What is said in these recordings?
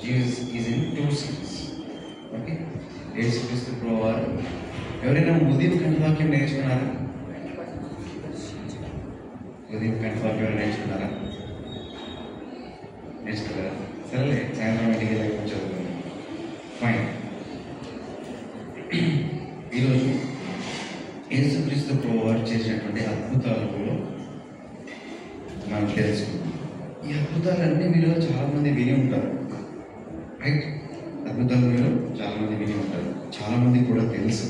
Jesus is in 2 cities. Okay, యేసుక్రీస్తు ప్రభువారు ఎవరైనా ఉదయం కంఠవాక్యం నేర్చుకున్నారా? ఉదయం కంఠవాక్యం నేర్చుకున్నారా? నేర్చుకోలేరా? సరేలే, సాయంత్రం ఇంటికి వెళ్ళి చదువుకోండి. ఫైన్. ఈరోజు యేసుక్రీస్తు ప్రభువారు చేసినటువంటి అద్భుతాలలో మనం తెలుసుకుందాం. ఈ అద్భుతాలన్నీ మీరు చాలామంది విని ఉంటారు, రైట్? అద్భుతాలు మీరు చాలామంది విని ఉంటారు, చాలామంది కూడా తెలుసు.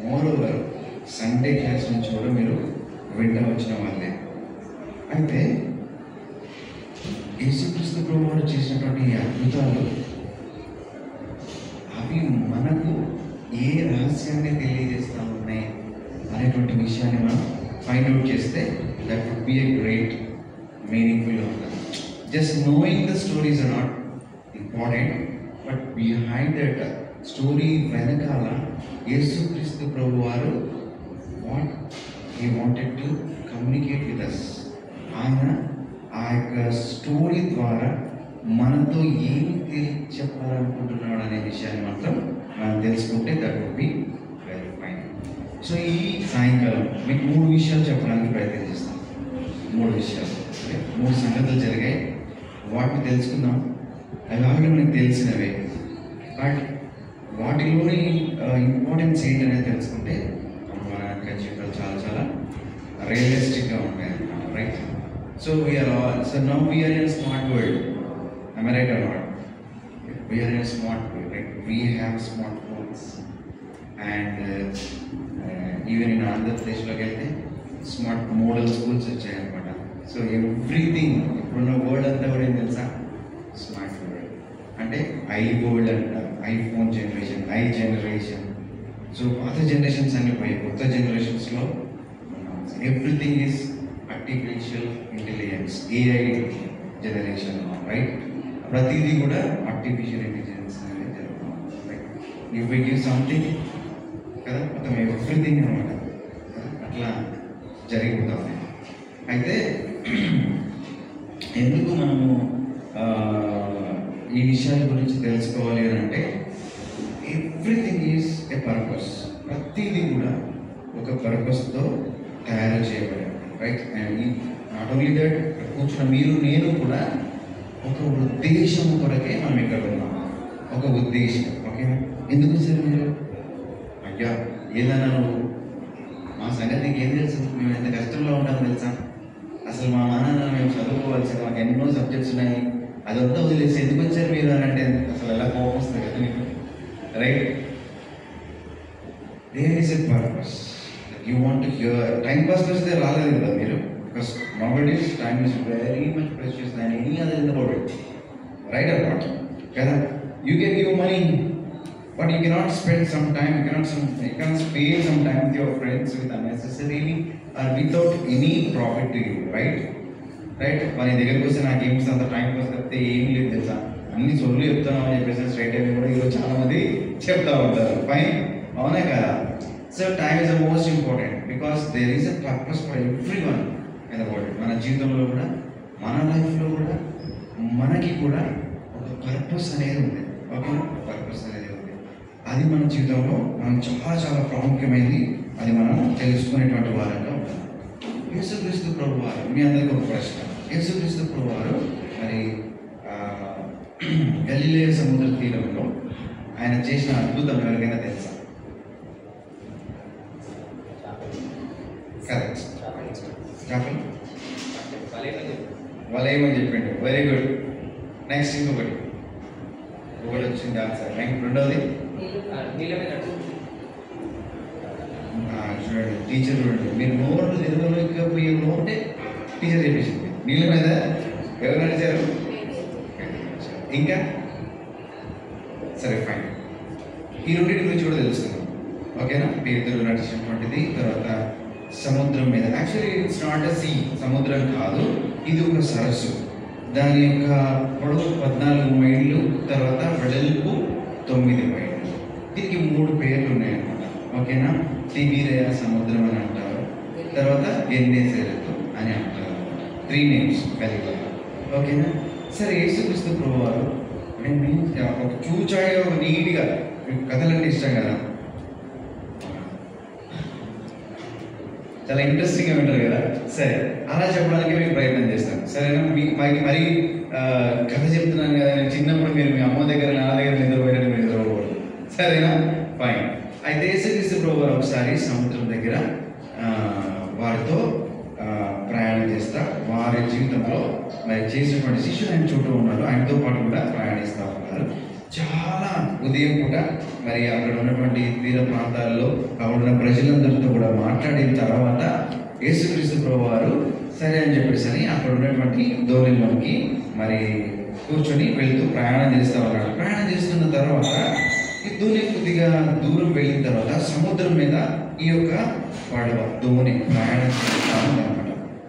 మోర్ ఓవర్ సండే క్లాస్ నుంచి కూడా మీరు వింటూ వచ్చిన వాళ్ళే. అయితే యేసుక్రీస్తు ప్రభువారు చేసినటువంటి ఈ అద్భుతాలు అవి మనకు ఏ రహస్యాన్ని తెలియజేస్తూ ఉన్నాయి అనేటువంటి విషయాన్ని మనం ఫైండ్ అవుట్ చేస్తే that would be a great meaningful ఉంటుంది. Just knowing the stories are not important, but behind that story వెనకాల యేసుక్రీస్తు ప్రభువారు what he wanted to communicate with us, ఆయన ఆ యొక్క స్టోరీ ద్వారా మనతో ఏమి చెప్పాలనుకుంటున్నాడు అనే విషయాన్ని మాత్రం మనం తెలుసుకుంటే that would be very fine. So ఈ సాయంకాలం మీకు 3 విషయాలు చెప్పడానికి ప్రయత్నం చేస్తాను. 3 విషయాలు, 3 సంగతులు జరిగాయి, వాటిని తెలుసుకుందాం. అవి ఆల్రెడీ మనకు తెలిసినవే, బట్ వాటిలోని ఇంపార్టెన్స్ ఏంటనేది తెలుసుకుంటే మన యొక్క జీవితాలు చాలా చాలా రియలిస్టిక్గా ఉంటాయి అన్నమాట, right? So now we are in smart world. Am I right or not? We are in a smart world, right? We have smartphones, and even in Andhra Pradesh lo kelte smart model schools వచ్చాయి అన్నమాట. So everything ఇప్పుడున్న world అంతా కూడా ఏం తెలుసా? Smart world. అంటే I world అంటారు, iPhone generation, I generation. So పాత జనరేషన్స్ అన్ని పోయి కొత్త జనరేషన్స్లో everything is artificial intelligence, AI generation, right? ప్రతిదీ కూడా ఆర్టిఫిషియల్ ఇంటెలిజెన్స్ అనేది జరుగుతుంది, right? If we give something కదా, మొత్తం ఎవ్రీథింగ్ అనమాట అట్లా జరిగిపోతుంది. అయితే ఎందుకు మనము ఈ విషయాల గురించి తెలుసుకోవాలి అని అంటే, ఎవ్రీథింగ్ ఈజ్ ఏ పర్పస్. ప్రతిదీ కూడా ఒక పర్పస్తో తయారు చేయబడింది, right? And not only that, కూర్చున్న మీరు నేను కూడా ఒక ఉద్దేశం కొరకే మనం ఇక్కడ ఉన్నాం. ఒక ఉద్దేశం, ఓకేనా? ఎందుకు సార్ మీరు అయ్యా ఏదైనా నువ్వు మా సంగతి నీకు ఏం తెలుసు? మేము ఎంత కష్టంలో ఉంటామో తెలుసా? అసలు మా నాన్న మేము చదువుకోవాల్సిన మాకు ఎన్నో సబ్జెక్ట్స్ ఉన్నాయి, అదంతా వదిలేసి ఎందుకు వచ్చారు మీరు అని అంటే అసలు ఎలా కోపం వస్తుంది కదా మీకు, right? There is a purpose. You want to hear. Time pass వస్తే రాలేదు కదా మీరు, because nowadays time is very much precious than any other in the world, right or not? Kada you can give money, but you cannot spend some time, you cannot spend some time with your friends with unnecessarily or without any profit to you, right? మన దగ్గరికి వస్తే నాకు ఏమి అంత time pass తప్పితే ఏం లేదు తెలుసా, అన్ని సొల్లు చెప్తాను అని చెప్పేసి స్ట్రైట్ అయ్యి కూడా ఈరోజు చాలా మంది చెప్తా ఉంటారు, ఫైన్, అవునా కదా? So time is the most important because there is a purpose for everyone in the world. మన జీవితంలో కూడా, మన లైఫ్లో కూడా మనకి కూడా ఒక పర్పస్ అనేది ఉంది, ఓకే? పర్పస్ అనేది ఉంది. అది మన జీవితంలో మనం చాలా చాలా ప్రాముఖ్యమైనది. అది మనం తెలుసుకునేటువంటి వారంగా ఉంటాం. యేసుక్రీస్తు ప్రభువారు, మీ అందరికీ ఒక ప్రశ్న. యేసుక్రీస్తు ప్రభువారు మరి గలిలయ సముద్ర తీరంలో ఆయన చేసిన అద్భుతం ఎవరికైనా తెలుసా? కరెక్ట్, చెప్పండి. వలయమని చెప్పిండు, వెరీ గుడ్. నెక్స్ట్ ఇంకొకటి వచ్చింది ఆన్సర్. రెండవది చూడండి, టీచర్ చూడండి, మీరు నోట్లు తెలుగులోకి నోటే టీచర్ చెప్పేసింది. నీళ్ళ మీద ఎవరు నడిచారు? ఇంకా సరే, ఫైన్. ఈ రెండింటి గురించి కూడా తెలుసుకుందాం, ఓకేనా? పేదలు నడిచినటువంటిది, తర్వాత సముద్రం మీద. Actually it's not a sea, సముద్రం కాదు, ఇది ఒక సరస్సు. దాని యొక్క పొడవు 14 మైళ్ళు, తర్వాత వెడల్పు 9 మైళ్ళు. దీనికి 3 పేర్లు ఉన్నాయన్నమాట, ఓకేనా? తిబిరయ సముద్రం అని అంటారు, తర్వాత గెన్నేసరెతు అని అంటారు. 3 నేమ్స్ కలిగి, ఓకేనా? సరే యేసుక్రీస్తు ప్రభువారు ఒక చూచాయిగా ఒక నీట్గా, కథలంటే ఇష్టం కదా, చాలా ఇంట్రెస్టింగ్గా ఉంటారు కదా. సరే అలా చెప్పడానికి మేము ప్రయత్నం చేస్తాం. సరేనా? మాకు మరీ కథ చెప్తున్నాను కదా, నేను చిన్నప్పుడు మీరు మీ అమ్మ దగ్గర నా దగ్గర నిద్రపోయినట్టు మీరు నిద్రపోకూడదు. సరేనా? ఫైన్. అయితే యేసుక్రీస్తు ప్రభువారు ఒకసారి సముద్రం దగ్గర వారితో ప్రయాణం చేస్తా, వారి జీవితంలో మరి చేసినటువంటి శిష్యులు ఆయన చుట్టూ ఉన్నాడు, ఆయనతో పాటు కూడా ప్రయాణిస్తూ ఉన్నారు. చాలా ఉదయం పూట మరి అక్కడ ఉన్నటువంటి తీర ప్రాంతాల్లో అక్కడ ఉన్న ప్రజలందరితో కూడా మాట్లాడిన తర్వాత యేసుక్రీస్తు ప్రభువారు సరే అని చెప్పేసి అక్కడ ఉన్నటువంటి దోణిలోకి మరి కూర్చొని వెళ్తూ ప్రయాణం చేస్తూ ఉన్నాడు. ప్రయాణం చేస్తున్న తర్వాత ఈ దోణి కొద్దిగా దూరం వెళ్ళిన తర్వాత సముద్రం మీద ఈ యొక్క పడవ దోణి ప్రయాణం చేస్తూ ఉందన్నమాట.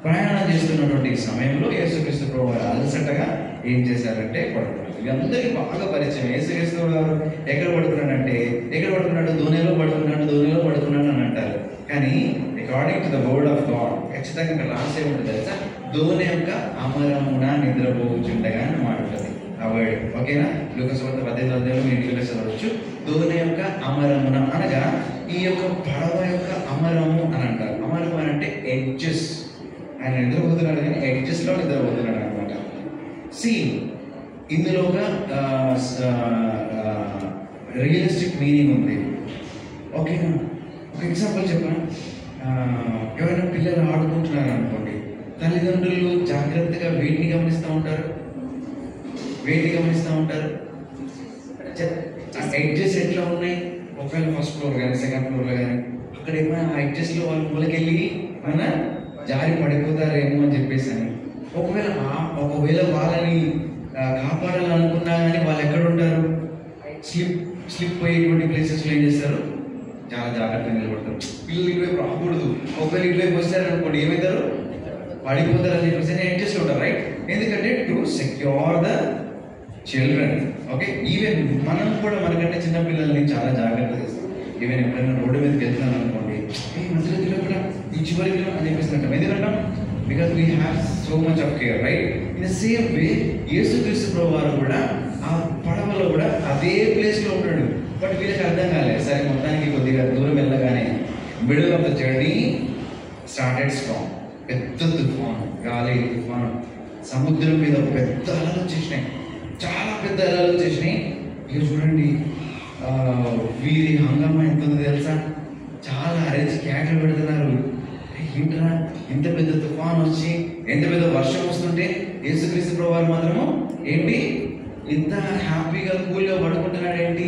ప్రయాణం చేస్తున్నటువంటి సమయంలో యేసుక్రీస్తు ప్రభువారు అలసటగా ఏం చేశారంటే పడుకున్నారు. అందరికీ బాగా పరిచయం. యేసుక్రీస్తు గారు ఎక్కడ పడుకున్నాడంటే, ఎక్కడ పడుకున్నాడు? దోణిలో పడుకున్నాడు అని అంటారు. కానీ according to the word of God ఖచ్చితంగా ఇక్కడ రాసే ఉంటుంది తెలుసా, దోణి యొక్క అమరమున నిద్రపోచుండగా అని మాట ఉంటుంది ఆ వర్డ్. ఓకేనా? లూకాసు వార్త 18 మీ ఇంటిలో చదవచ్చు. దోణి యొక్క అమరమున అనగా ఈ యొక్క పడవ యొక్క అమరము అని అంటారు. అమరము అని అంటే ఎడ్జెస్. ఆయన నిద్రపోతున్నాడు కానీ ఎడ్జెస్లో నిద్రపోతున్నాడు అనమాట. ఇందులోగా రియలిస్టిక్ మీనింగ్ ఉంది. ఓకేనా? ఒక ఎగ్జాంపుల్ చెప్పాను. ఎవరైనా పిల్లలు ఆడుకుంటున్నారు అనుకోండి, తల్లిదండ్రులు జాగ్రత్తగా వేటిని గమనిస్తూ ఉంటారు. ఎడ్జెస్ ఎట్లా ఉన్నాయి, ఒకవేళ ఫస్ట్ ఫ్లోర్ కానీ సెకండ్ ఫ్లోర్లో కానీ అక్కడ ఏమైనా ఆ ఎడ్జెస్లో వాళ్ళు మూలకెళ్ళి మన జారి పడిపోతారేమో అని చెప్పేసి అని, ఒకవేళ వాళ్ళని కాపాడాలనుకున్నా కానీ వాళ్ళు ఎక్కడ ఉంటారు, స్లిప్ అయ్యేటువంటి ప్లేసెస్లో ఏం చేస్తారు, చాలా జాగ్రత్తగా నిలబడతారు. పిల్లలు ఇటువైపు రాకూడదు, ఒకవేళ ఇటువైపు వస్తారనుకోండి ఏమవుతారు, పడిపోతారు అని చెప్పేసి అడ్జస్ట్ ఉంటారు. రైట్? ఎందుకంటే to secure the children. Okay? Even మనం కూడా మనకంటే చిన్న పిల్లల్ని చాలా జాగ్రత్తగా చేస్తాం. ఈవెన్ ఎప్పుడైనా రోడ్డు మీదకి వెళ్తున్నాను అనుకోండి, మధ్యలో కూడా ఈ చివరికి అని చెప్పేస్తుంటాం. ఎందుకంటాం? Because we have so much of care. Right? In the same way యేసుక్రీస్తు ప్రభువారు కూడా ఆ పడవలో కూడా అదే ప్లేస్లో ఉన్నాడు. బట్ వీళ్ళకి అర్థం కాలేదు. సరే మొత్తానికి కొద్దిగా దూరం వెళ్ళగానే middle of the journey started strong. పెద్ద తుఫాను, గాలి తుఫాను, సముద్రం మీద పెద్ద అలలు వచ్చేసినాయి, చాలా పెద్ద అలలు వచ్చేసినాయి. ఇక చూడండి వీరి హంగామా ఎంత ఉందో తెలుసా, చాలా అరిచి కేకలు పెడుతున్నారు. ఏంటరా ఇంత పెద్ద తుఫాను వచ్చి ఎంత పెద్ద వర్షం వస్తుంటే యేసుక్రీస్తు ప్రభువారు మాత్రము ఏంటి ఇంత హ్యాపీగా కూల్గా పడుకుంటున్నాడు ఏంటి,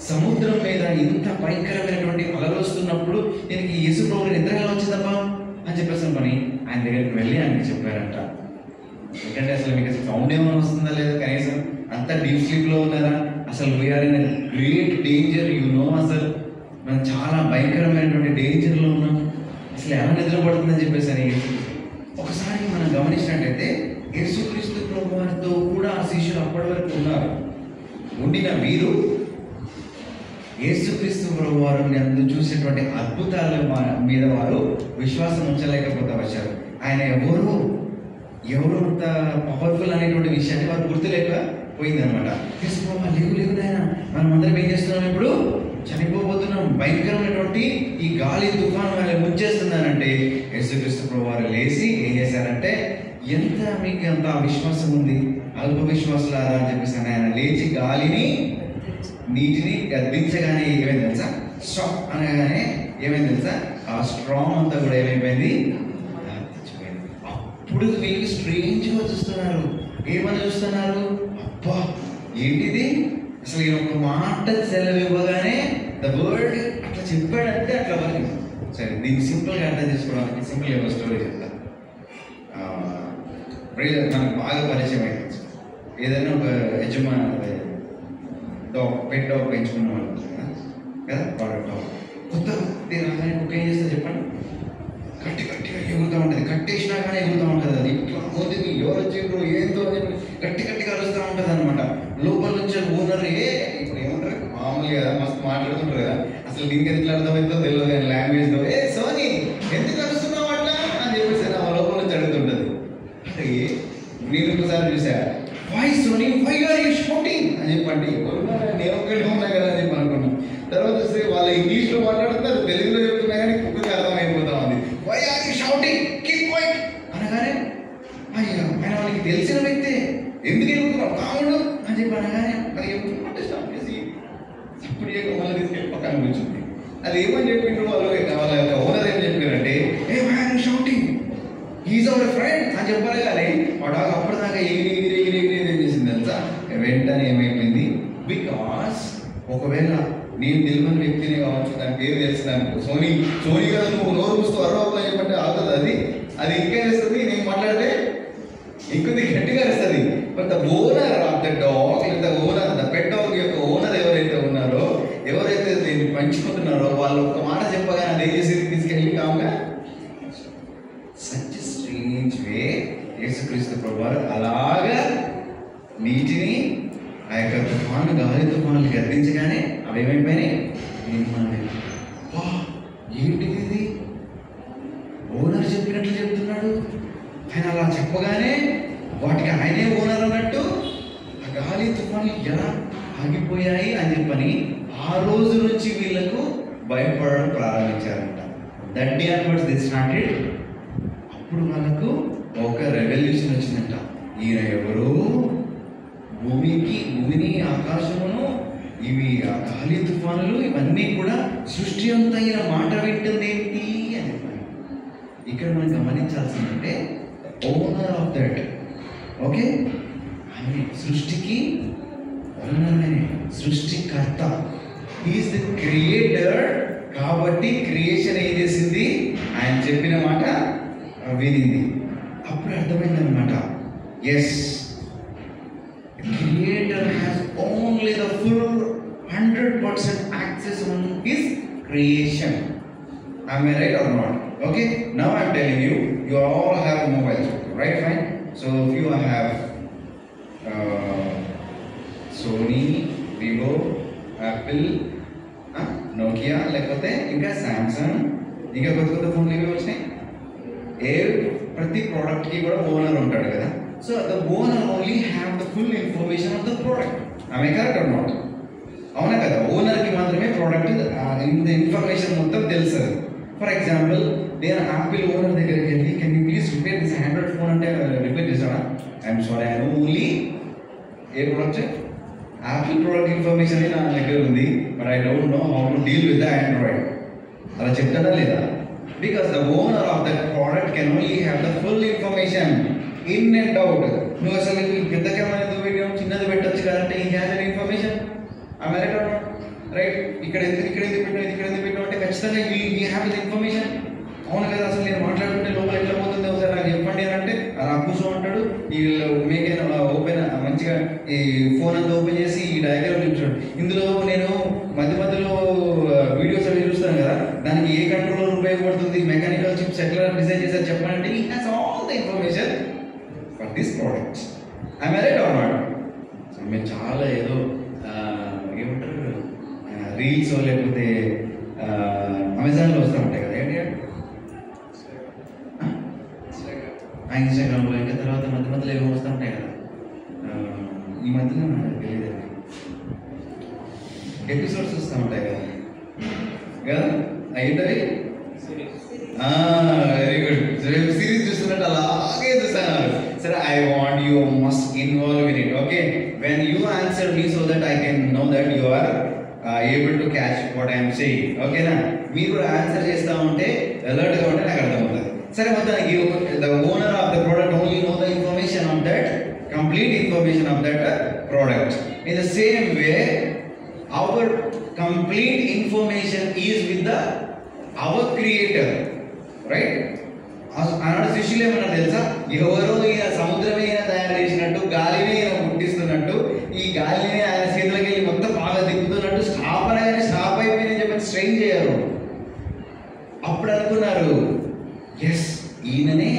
సముద్రం మీద ఇంత భయంకరమైనటువంటి అలలు వస్తున్నప్పుడు నేను యేసు ప్రభువు నిద్రగా వచ్చిందప్పా అని చెప్పేసి పని ఆయన దగ్గరికి వెళ్ళి ఆయనకి చెప్పారంట. ఎందుకంటే అసలు మీకు అసలు సౌండ్ ఏమైనా వస్తుందా లేదా, కనీసం అంత డీప్ స్లీప్లో ఉన్నారా, అసలు వీఆర్ ఇన్ గ్రేట్ డేంజర్, అసలు మనం చాలా భయంకరమైనటువంటి డేంజర్లో ఉన్నాం, అసలు ఎలా నిద్రపడుతుందని చెప్పేసి అని ఒకసారి మనం గమనించినట్టయితే యేసుక్రీస్తు ప్రభువారితో కూడా ఆ శిష్యులు అప్పటి వరకు ఉన్నారు. ఉండిన వీరు యేసుక్రీస్తు ప్రభువారు అందు చూసేటువంటి అద్భుతాల మీద వారు విశ్వాసం ఉంచలేకపోతా వచ్చారు. ఆయన ఎవరు అంత పవర్ఫుల్ అనేటువంటి విషయాన్ని వారు గుర్తులేక పోయిందనమాట. యేసు ప్రభువా లేవు నాయన, మనం అందరం ఏం చేస్తున్నాం, ఇప్పుడు చనిపోబోతున్నాం, భయంకరమైనటువంటి ఈ గాలి తుఫాను వాళ్ళని ముంచేస్తున్నానంటే యేసుక్రీస్తు ప్రభువారు లేచి ఏం చేశారంటే, ఎంత మీకు అంత విశ్వాసం ఉంది, అల్ప విశ్వాసులారా అని చెప్పేసి ఆయన లేచి గాలిని నీటిని గద్దించగానే ఏమైంది తెలుసా, స్టాప్ అనగానే ఏమైంది తెలుసా, ఆ స్ట్రాంగ్ అంతా కూడా ఏమైపోయింది, అప్పుడు వీళ్ళు స్ట్రేంజ్గా చూస్తున్నారు. ఏమని చూస్తున్నారు, అబ్బా ఏంటిది, అసలు ఈయన ఒక మాట సెలవు ఇవ్వగానే ద వర్డ్ అట్లా చెప్పాడంటే అట్లా మరి. సరే దీన్ని సింపుల్గా అర్థం చేసుకోవడానికి సింపుల్ ఒక స్టోరీ చెప్తాను. మనకు బాగా పరిచయం అయింది. ఏదైనా ఒక యజమాని పెట్ డాగ్ పెంచుకున్న వాళ్ళు కదా, వాడు డాగ్ కొత్త రాగానే కుక్క ఏం చేస్తే చెప్పండి, గట్టిగా ఎగురుతూ ఉంటుంది, కట్టేసినా కానీ ఎగురుతూ ఉంటుంది. అది ఇట్లా ముందుకి ఎవరు వచ్చిండ్రు ఏందో అని గట్టిగా అరుస్తూ ఉంటుంది అనమాట. లోపల నుంచి ఓనర్ ఇప్పుడు ఏమంటారు మామూలుగా మస్తు మాట్లాడుతుంటారు కదా, అసలు దీనికి ఎట్లా అర్థమవుతుందో తెలియదు కానీ లాంగ్వేజ్లో సోనీ ఎందుకు అరుస్తున్నావు అట్లా అని చెప్పేసి ఆ లోపల నుంచి అడుగుతుంటుంది. అంటే నేను ఒకసారి చూసా, why Sony why are you shouting అని చెప్పండి. నేను ఒక్కడే ఉన్నా కదా అని చెప్పి అనుకున్నాను. తర్వాత వస్తే వాళ్ళ ఇంగ్లీష్లో మాట్లాడుతున్నారు, తెలుగులో చెప్తున్నా కానీ కుక్కకి అర్థమైపోతా ఉంది. Why are you shouting keep quiet అనగానే అయ్యా ఆయన వాళ్ళకి తెలిసిన వ్యక్తే, ఎందుకు ఎదుగుతున్నావు కావుడు అని చెప్పి అనగానే అది ఏమంటే స్టాప్ చేసి అప్పుడు మళ్ళీ తీసుకెళ్ళి పక్కన కూర్చుంది. అది ఏమని చెప్పిండ్రు వాళ్ళు, వాళ్ళ యొక్క ఓనర్ ఏం చెప్పారంటే hey why are you shouting he's our friend అని చెప్పాలి. కానీ వాడు అప్పటిదాకా ఎగిరి ఏం చేసింది తెలుసా, వెంటనే ఏమైపోయింది, బికాస్ ఒకవేళ నేను తెలియని వ్యక్తిని కావచ్చు, దాని పేరు తెలిసినాను సోనీ కదా నువ్వు నోరు చూస్తూ అరవలో చెప్పంటే అవుతుంది, అది ఇంకా వేస్తుంది, నేను మాట్లాడితే ఇంకొద్ది గట్టిగా వేస్తుంది. But the owner of the dog లేదా ఓనర్ ద పెట్ డాగ్ యొక్క ఓనర్ ఎవరైతే ఉన్నారో, ఎవరైతే దీన్ని పంచుకుంటున్నారో వాళ్ళు ఒక మాట చెప్పగానే అది చేసి తీసుకెళ్ళి కావుగా సచ్ స్ట్రేంజ్ వే యేసుక్రీస్తు ప్రభువారు అలాగా నీటిని ఆ యొక్క తుఫాను గాలి తుఫానులు గర్దించగానే అవి ఏమైపోయినాయి, ఏంటిది ఇది ఓనర్ చెప్పినట్లు చెప్తున్నాడు. ఆయన అలా చెప్పగానే వాటికి ఆయనే ఓనర్ అన్నట్టు ఆ గాలి తుఫాన్లు ఎలా ఆగిపోయాయి అని చెప్పని ఆ రోజు నుంచి వీళ్ళకు భయపడడం ప్రారంభించారంట. That day onwards they started. అప్పుడు వాళ్ళకు ఒక రెవల్యూషన్ వచ్చిందంట. ఈయన ఎవరు, భూమిని ఆకాశమును ఇవి ఆ గాలి తుఫానులు ఇవన్నీ కూడా సృష్టి అంతా ఈయన మాట వింటుంది ఏంటి అని చెప్పారు. ఇక్కడ మనం గమనించాల్సిందంటే ఓనర్ ఆఫ్ దట్, ఓకే, ఆయన సృష్టికి ఓనర్, ఆయన సృష్టికర్త, హీఈస్ ది క్రియేటర్. కాబట్టి క్రియేషన్ ఏం చేసింది, ఆయన చెప్పిన మాట వినింది. అప్పుడు అర్థమైందనమాట, yes Creator has only the full 100% access on his creation. Am I right or not? Okay. Now I am telling you, you all have mobiles, right? Fine. So if you have Sony, Vivo, Apple, Nokia, లేకపోతే ఇంకా Samsung, ఇంకా కొత్త ఫోన్లు ఏవి వచ్చినాయి, ప్రతి ప్రోడక్ట్కి కూడా ఓనర్ ఉంటాడు కదా. So the owner only have the full information of the product. Am I correct or not? అవునా కదా, ఓనర్కి మాత్రమే ప్రోడక్ట్ ఇన్ఫర్మేషన్ మొత్తం తెలుస్తుంది. ఫర్ ఎగ్జాంపుల్ నేను యాపిల్ ఓనర్ దగ్గరికి వెళ్ళి can you please repair this Android phone అంటే రిపేర్ చేస్తాడా? I'm sorry, I know only A product, Apple product information నా దగ్గర ఉంది, but I don't know how to deal with the Android. అలా చెప్తాడా లేదా? Because the owner of that product can only have the full information in and out. నువ్వు అసలు పెద్ద camera ఎందుకు పెట్టావు, చిన్నది పెట్టచ్చు కదంటే ఈ హ్యాస్ అన్ ఇన్ఫర్మేషన్. ఆమె రైట్, ఇక్కడ ఎందుకు పెట్టావు అంటే ఖచ్చితంగా ఈ హ్యావ్ ద ఇన్ఫర్మేషన్. అవును కదా, అసలు నేను మాట్లాడుతుంటే లోపల ఎట్లా పోతుంది ఒకసారి నాకు చెప్పండి అని అంటే అలా కూర్చో అంటాడు. ఈ మేకైనా ఓపెన్ మంచిగా ఈ ఫోన్ అంతా ఓపెన్ చేసి ఈ డయాగ్రామ్ చూపించాడు. ఇందులో నేను మధ్యలో వీడియోస్ అవి చూస్తాను కదా, దానికి ఏ కంట్రోలర్ ఉపయోగపడుతుంది, మెకానికల్ చిప్స్ ఎట్లా డిజైన్ చేశారు చెప్పాలంటే ఈ has all the information for this product. I am right are not? మీరు చాలా ఏదో ఏమంటారు రీల్స్ లేకపోతే అమెజాన్లో వస్తూ ఉంటాయి కదా, ఏంటి ఇన్స్టాగ్రామ్లో, ఇంకా తర్వాత మధ్యలో ఏమో వస్తూ ఉంటాయి కదా. ఈ మధ్యలో నాకు తెలియదు, ఎపిసోడ్స్ వస్తూ ఉంటాయి కదా ఏంటవి, వెరీ గుడ్, సిరీస్ చూస్తున్నట్టు అలాగే చూస్తున్నారు. సరే, I want you must involve in it. Okay, when you answer me so that I can know that you are able to catch what I'm saying. ఓకేనా? మీరు కూడా ఆన్సర్ చేస్తూ ఉంటే అలర్ట్గా ఉంటే నాకు అర్థమవుతుంది. సరే, మొత్తానికి the owner of the product only know the information of that, complete information of that product. In the same way hour complete information is with the hour creator, right? ఆనాడు శిష్యులు ఏమన్నా తెలుసా, ఎవరో ఈయన సముద్రమే తయారు చేసినట్టు, గాలిని ఈయన పుట్టిస్తున్నట్టు, ఈ గాలిని ఆయన చేతులకి వెళ్ళి మొత్తం బాగా దిక్కుతున్నట్టు స్టాప్ అనగానే స్టాప్ అయిపోయిందని చెప్పి స్ట్రెయిన్ చేయరు. అప్పుడు అనుకున్నారు, ఎస్ ఈయననే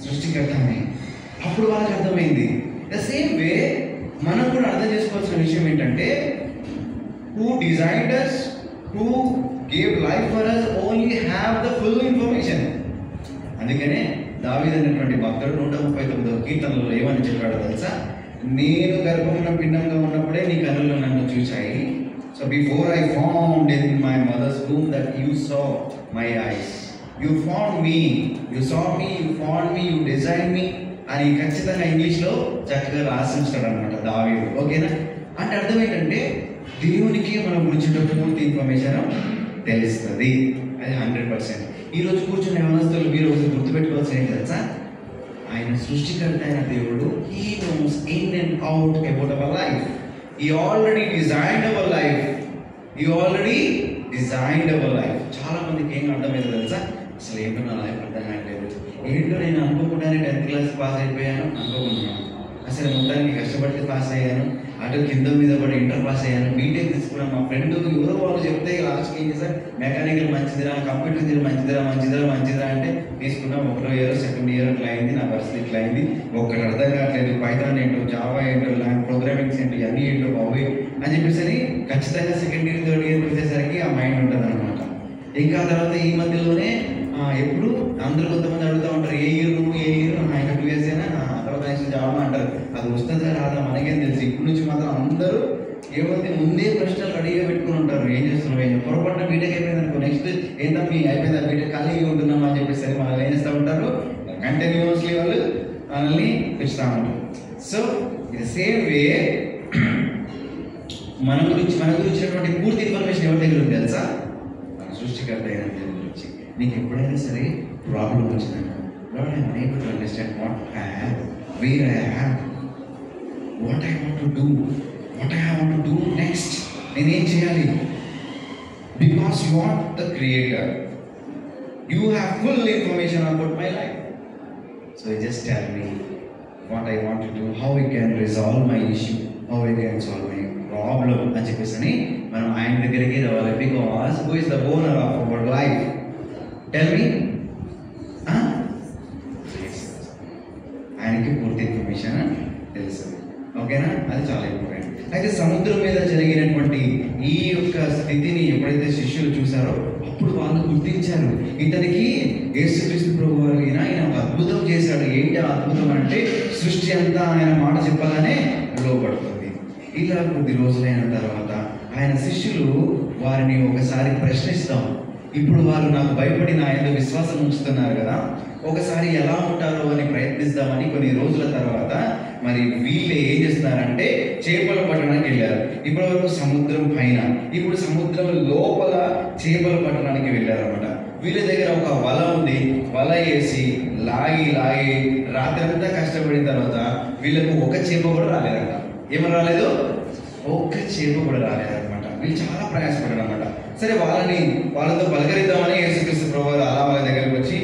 సృష్టికర్త అని. అప్పుడు వాళ్ళకి అర్థమైంది. ద సేమ్ వే మనం కూడా అర్థం చేసుకోవాల్సిన విషయం ఏంటంటే, who designed us, who gave life for us only have the full information. అందుకనే దావీదు అనేటువంటి భక్తుడు 139వ కీర్తనలో ఏమని చెప్పాడో తెలుసా? నేను గర్భమున పిండంగా ఉన్నప్పుడే నీ కన్నులు నన్ను చూశాయి. So before I found in my mother's womb that you saw my eyes. You found me, you saw me, you found me, you designed me అని ఖచ్చితంగా ఇంగ్లీష్లో చక్కగా రాసించాడు అనమాట దావీదు. ఓకేనా? అంటే అర్థం ఏంటంటే దేవునికి మనం గురించి పూర్తి ఇన్ఫర్మేషన్ తెలుస్తుంది. అది 100%. ఈరోజు కూర్చున్న యవనస్తులు మీరు ఒకసారి గుర్తుపెట్టుకోవాల్సిన ఏంటి తెలుసా? ఆయన సృష్టికర్త అయిన దేవుడు, he knows in and out about our life. He already designed our life. He already designed our life. చాలా మందికి ఏం అర్థమైంది తెలుసా? అసలు ఏంటో నా లైఫ్ అర్థం కావట్లేదు, ఏంటో నేను అనుకోకుండానే 10th క్లాస్ పాస్ అయిపోయాను అనుకోకుంటున్నాను, అసలు మొత్తానికి కష్టపడితే పాస్ అయ్యాను, అటు కింద మీద పడి ఇంటర్ పాస్ అయ్యాను, బీటెక్ తీసుకున్నాను, మా ఫ్రెండ్ ఎవరో వాళ్ళు చెప్తే లాస్ట్కి ఏం చేశారు, మెకానికల్ మంచిదిరా, కంప్యూటర్ ఇంజనీర్ మంచిదిరా అంటే తీసుకున్నాం. 1వ ఇయర్ 2nd ఇయర్ అట్లా అయింది, నా పరిస్థితి ఇట్లా అయింది, ఒక్కటి అర్థం కావట్లేదు, పైథాన్ ఏంటో, జావా ఏంటో, ప్రోగ్రామింగ్స్ ఏంటో, ఇవన్నీ ఏంటో బాబోయ్ అని చెప్పేసి ఖచ్చితంగా 2nd ఇయర్ 3rd ఇయర్ వచ్చేసరికి ఆ మైండ్ ఉంటుంది అనమాట. ఇంకా తర్వాత ఈ మధ్యలోనే ఎప్పుడు అందరూ కొంతమంది అడుగుతూ ఉంటారు, ఏ ఇయర్ ఇంకా 2 years అయినా తర్వాత నెక్స్ట్ జాబ్ అంటారు. అది వస్తుందా రాదా మనకేం తెలుసు. ఇప్పటి నుంచి మాత్రం అందరూ ఏమైతే ముందే ప్రశ్నలు రెడీగా పెట్టుకుని ఉంటారు, ఏం చేస్తున్నాం, ఏం పొరపాటున బీటెక్ అయిపోయింది అనుకో, నెక్స్ట్ ఏంటో మీ అయిపోయిందా బీటెక్ ఖాళీగా ఉంటున్నాం అని చెప్పేసి మనల్ని ఏం చేస్తూ ఉంటారు, కంటిన్యూస్లీ వాళ్ళు మనల్ని పెంచుతూ ఉంటారు. సో ఇది సేమ్ వే మన గురించినటువంటి పూర్తి ఇన్ఫర్మేషన్ ఎవరి దగ్గర ఉంది తెలుసా? మన సృష్టికర్త అయిన దేవుడి గురించి. నీకు ఎప్పుడైనా సరే ప్రాబ్లం వచ్చిందనుకో, Lord, I am unable to understand what I am, where I am, what I want to do, what I want to do next. నేనేం చేయాలి? Because you are the creator. You have full information about my life. So just tell me what I want to do, how I can resolve my issue, how I can solve my problem అని చెప్పేసి మనం ఆయన దగ్గరికి రావాలి. Because who is the owner of our life? Tell me. ఆయనకి పూర్తి information తెలుసు. ఓకేనా? అది చాలా ఇంపార్టెంట్. అయితే సముద్రం మీద జరిగినటువంటి ఈ యొక్క స్థితిని ఎప్పుడైతే శిష్యులు చూసారో అప్పుడు వాళ్ళు గుర్తించారు, ఇతనికి యేసుక్రీస్తు ప్రభువు ఆయన ఒక అద్భుతం చేశాడు. ఏంటి ఆ అద్భుతం అంటే సృష్టి అంతా ఆయన మాట చెప్పగానే లోపడుతుంది. ఇలా కొద్ది రోజులైన తర్వాత ఆయన శిష్యులు వారిని ఒకసారి ప్రశ్నిస్తాం, ఇప్పుడు వారు నాకు భయపడి నా యందు విశ్వాసం ఉంచుతున్నారు కదా, ఒకసారి ఎలా ఉంటారో అని ప్రయత్నిస్తామని కొన్ని రోజుల తర్వాత మరి వీళ్ళే ఏం చేస్తున్నారంటే చేపలు పట్టడానికి వెళ్ళారు. ఇప్పటి వరకు సముద్రం పైన, ఇప్పుడు సముద్రం లోపల చేపలు పట్టడానికి వెళ్ళారు అనమాట. వీళ్ళ దగ్గర ఒక వల ఉంది, వల వేసి లాగి రాత్రి అంతా కష్టపడిన తర్వాత వీళ్ళకు ఒక చేప కూడా రాలేదట. ఏమని రాలేదు? ఒక్క చేప కూడా రాలేదన్నమాట. వీళ్ళు చాలా ప్రయాసపడ్డారు అనమాట. సరే వాళ్ళతో పలకరిద్దామని యేసుక్రీస్తు ప్రభువు అలా వాళ్ళ దగ్గరికి వచ్చి,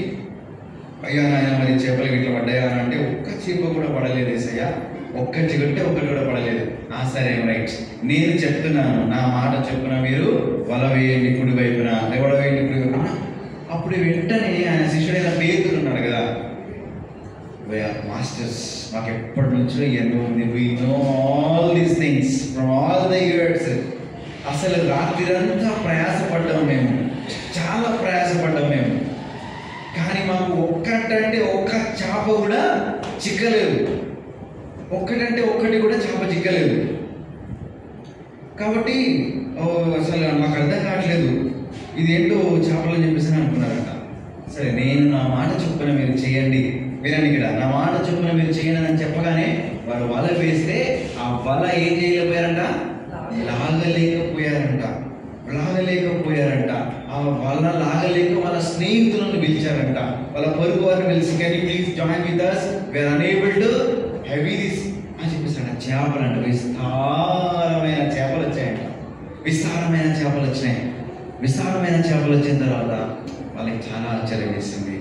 అయ్యా నాయన మరి చేపలు గిట్ల పడ్డాయా అని అంటే ఒక్క చేప కూడా పడలేదు యేసయ్యా, ఒక్కటి కూడా పడలేదు. సరే రైట్, నేను చెప్తున్నాను, నా మాట చెప్పున మీరు వల వేయండి కుడి వైపున, ఎవడ వేయండి కుడి వైపున. అప్పుడు వెంటనే ఆయన శిష్యుడైన పేతురు ఉన్నాడు కదా, మాస్టర్స్ మాకు ఎప్పటి నుంచో ఎన్నో ఉంది, we know all these things from all the years. అసలు రాత్రిరంతా ప్రయాసపడ్డాం మేము, చాలా ప్రయాసపడ్డాం మేము, కానీ మాకు ఒక్కటంటే ఒక్క చేప కూడా చిక్కలేదు, ఒక్కటి కూడా చేప చిక్కలేదు. కాబట్టి అసలు మాకు అర్థం కావట్లేదు, ఇదేంటో చేపలు అని చెప్పేసి అనుకున్నారట. సరే, నేను నా మాట చొప్పున మీరు చేయండి, వినండి ఇక్కడ, నా మాట చొప్పున మీరు చేయండి అని చెప్పగానే వారు వల వేస్తే ఆ వల ఏం చేయలేకపోయారంట, లాగలేకపోయారంట. ఆ వల లాగలేక వాళ్ళ స్నేహితులను పిలిచారంట, వాళ్ళ పొరుగు వారిని పిలిచి, can you please join with us, we are unable to heavy this అని చెప్పేసాడు. చేపలు అంట, విస్తారమైన చేపలు వచ్చాయంట. విస్తారమైన చేపలు వచ్చిన తర్వాత వాళ్ళకి చాలా ఆశ్చర్యం వేసింది.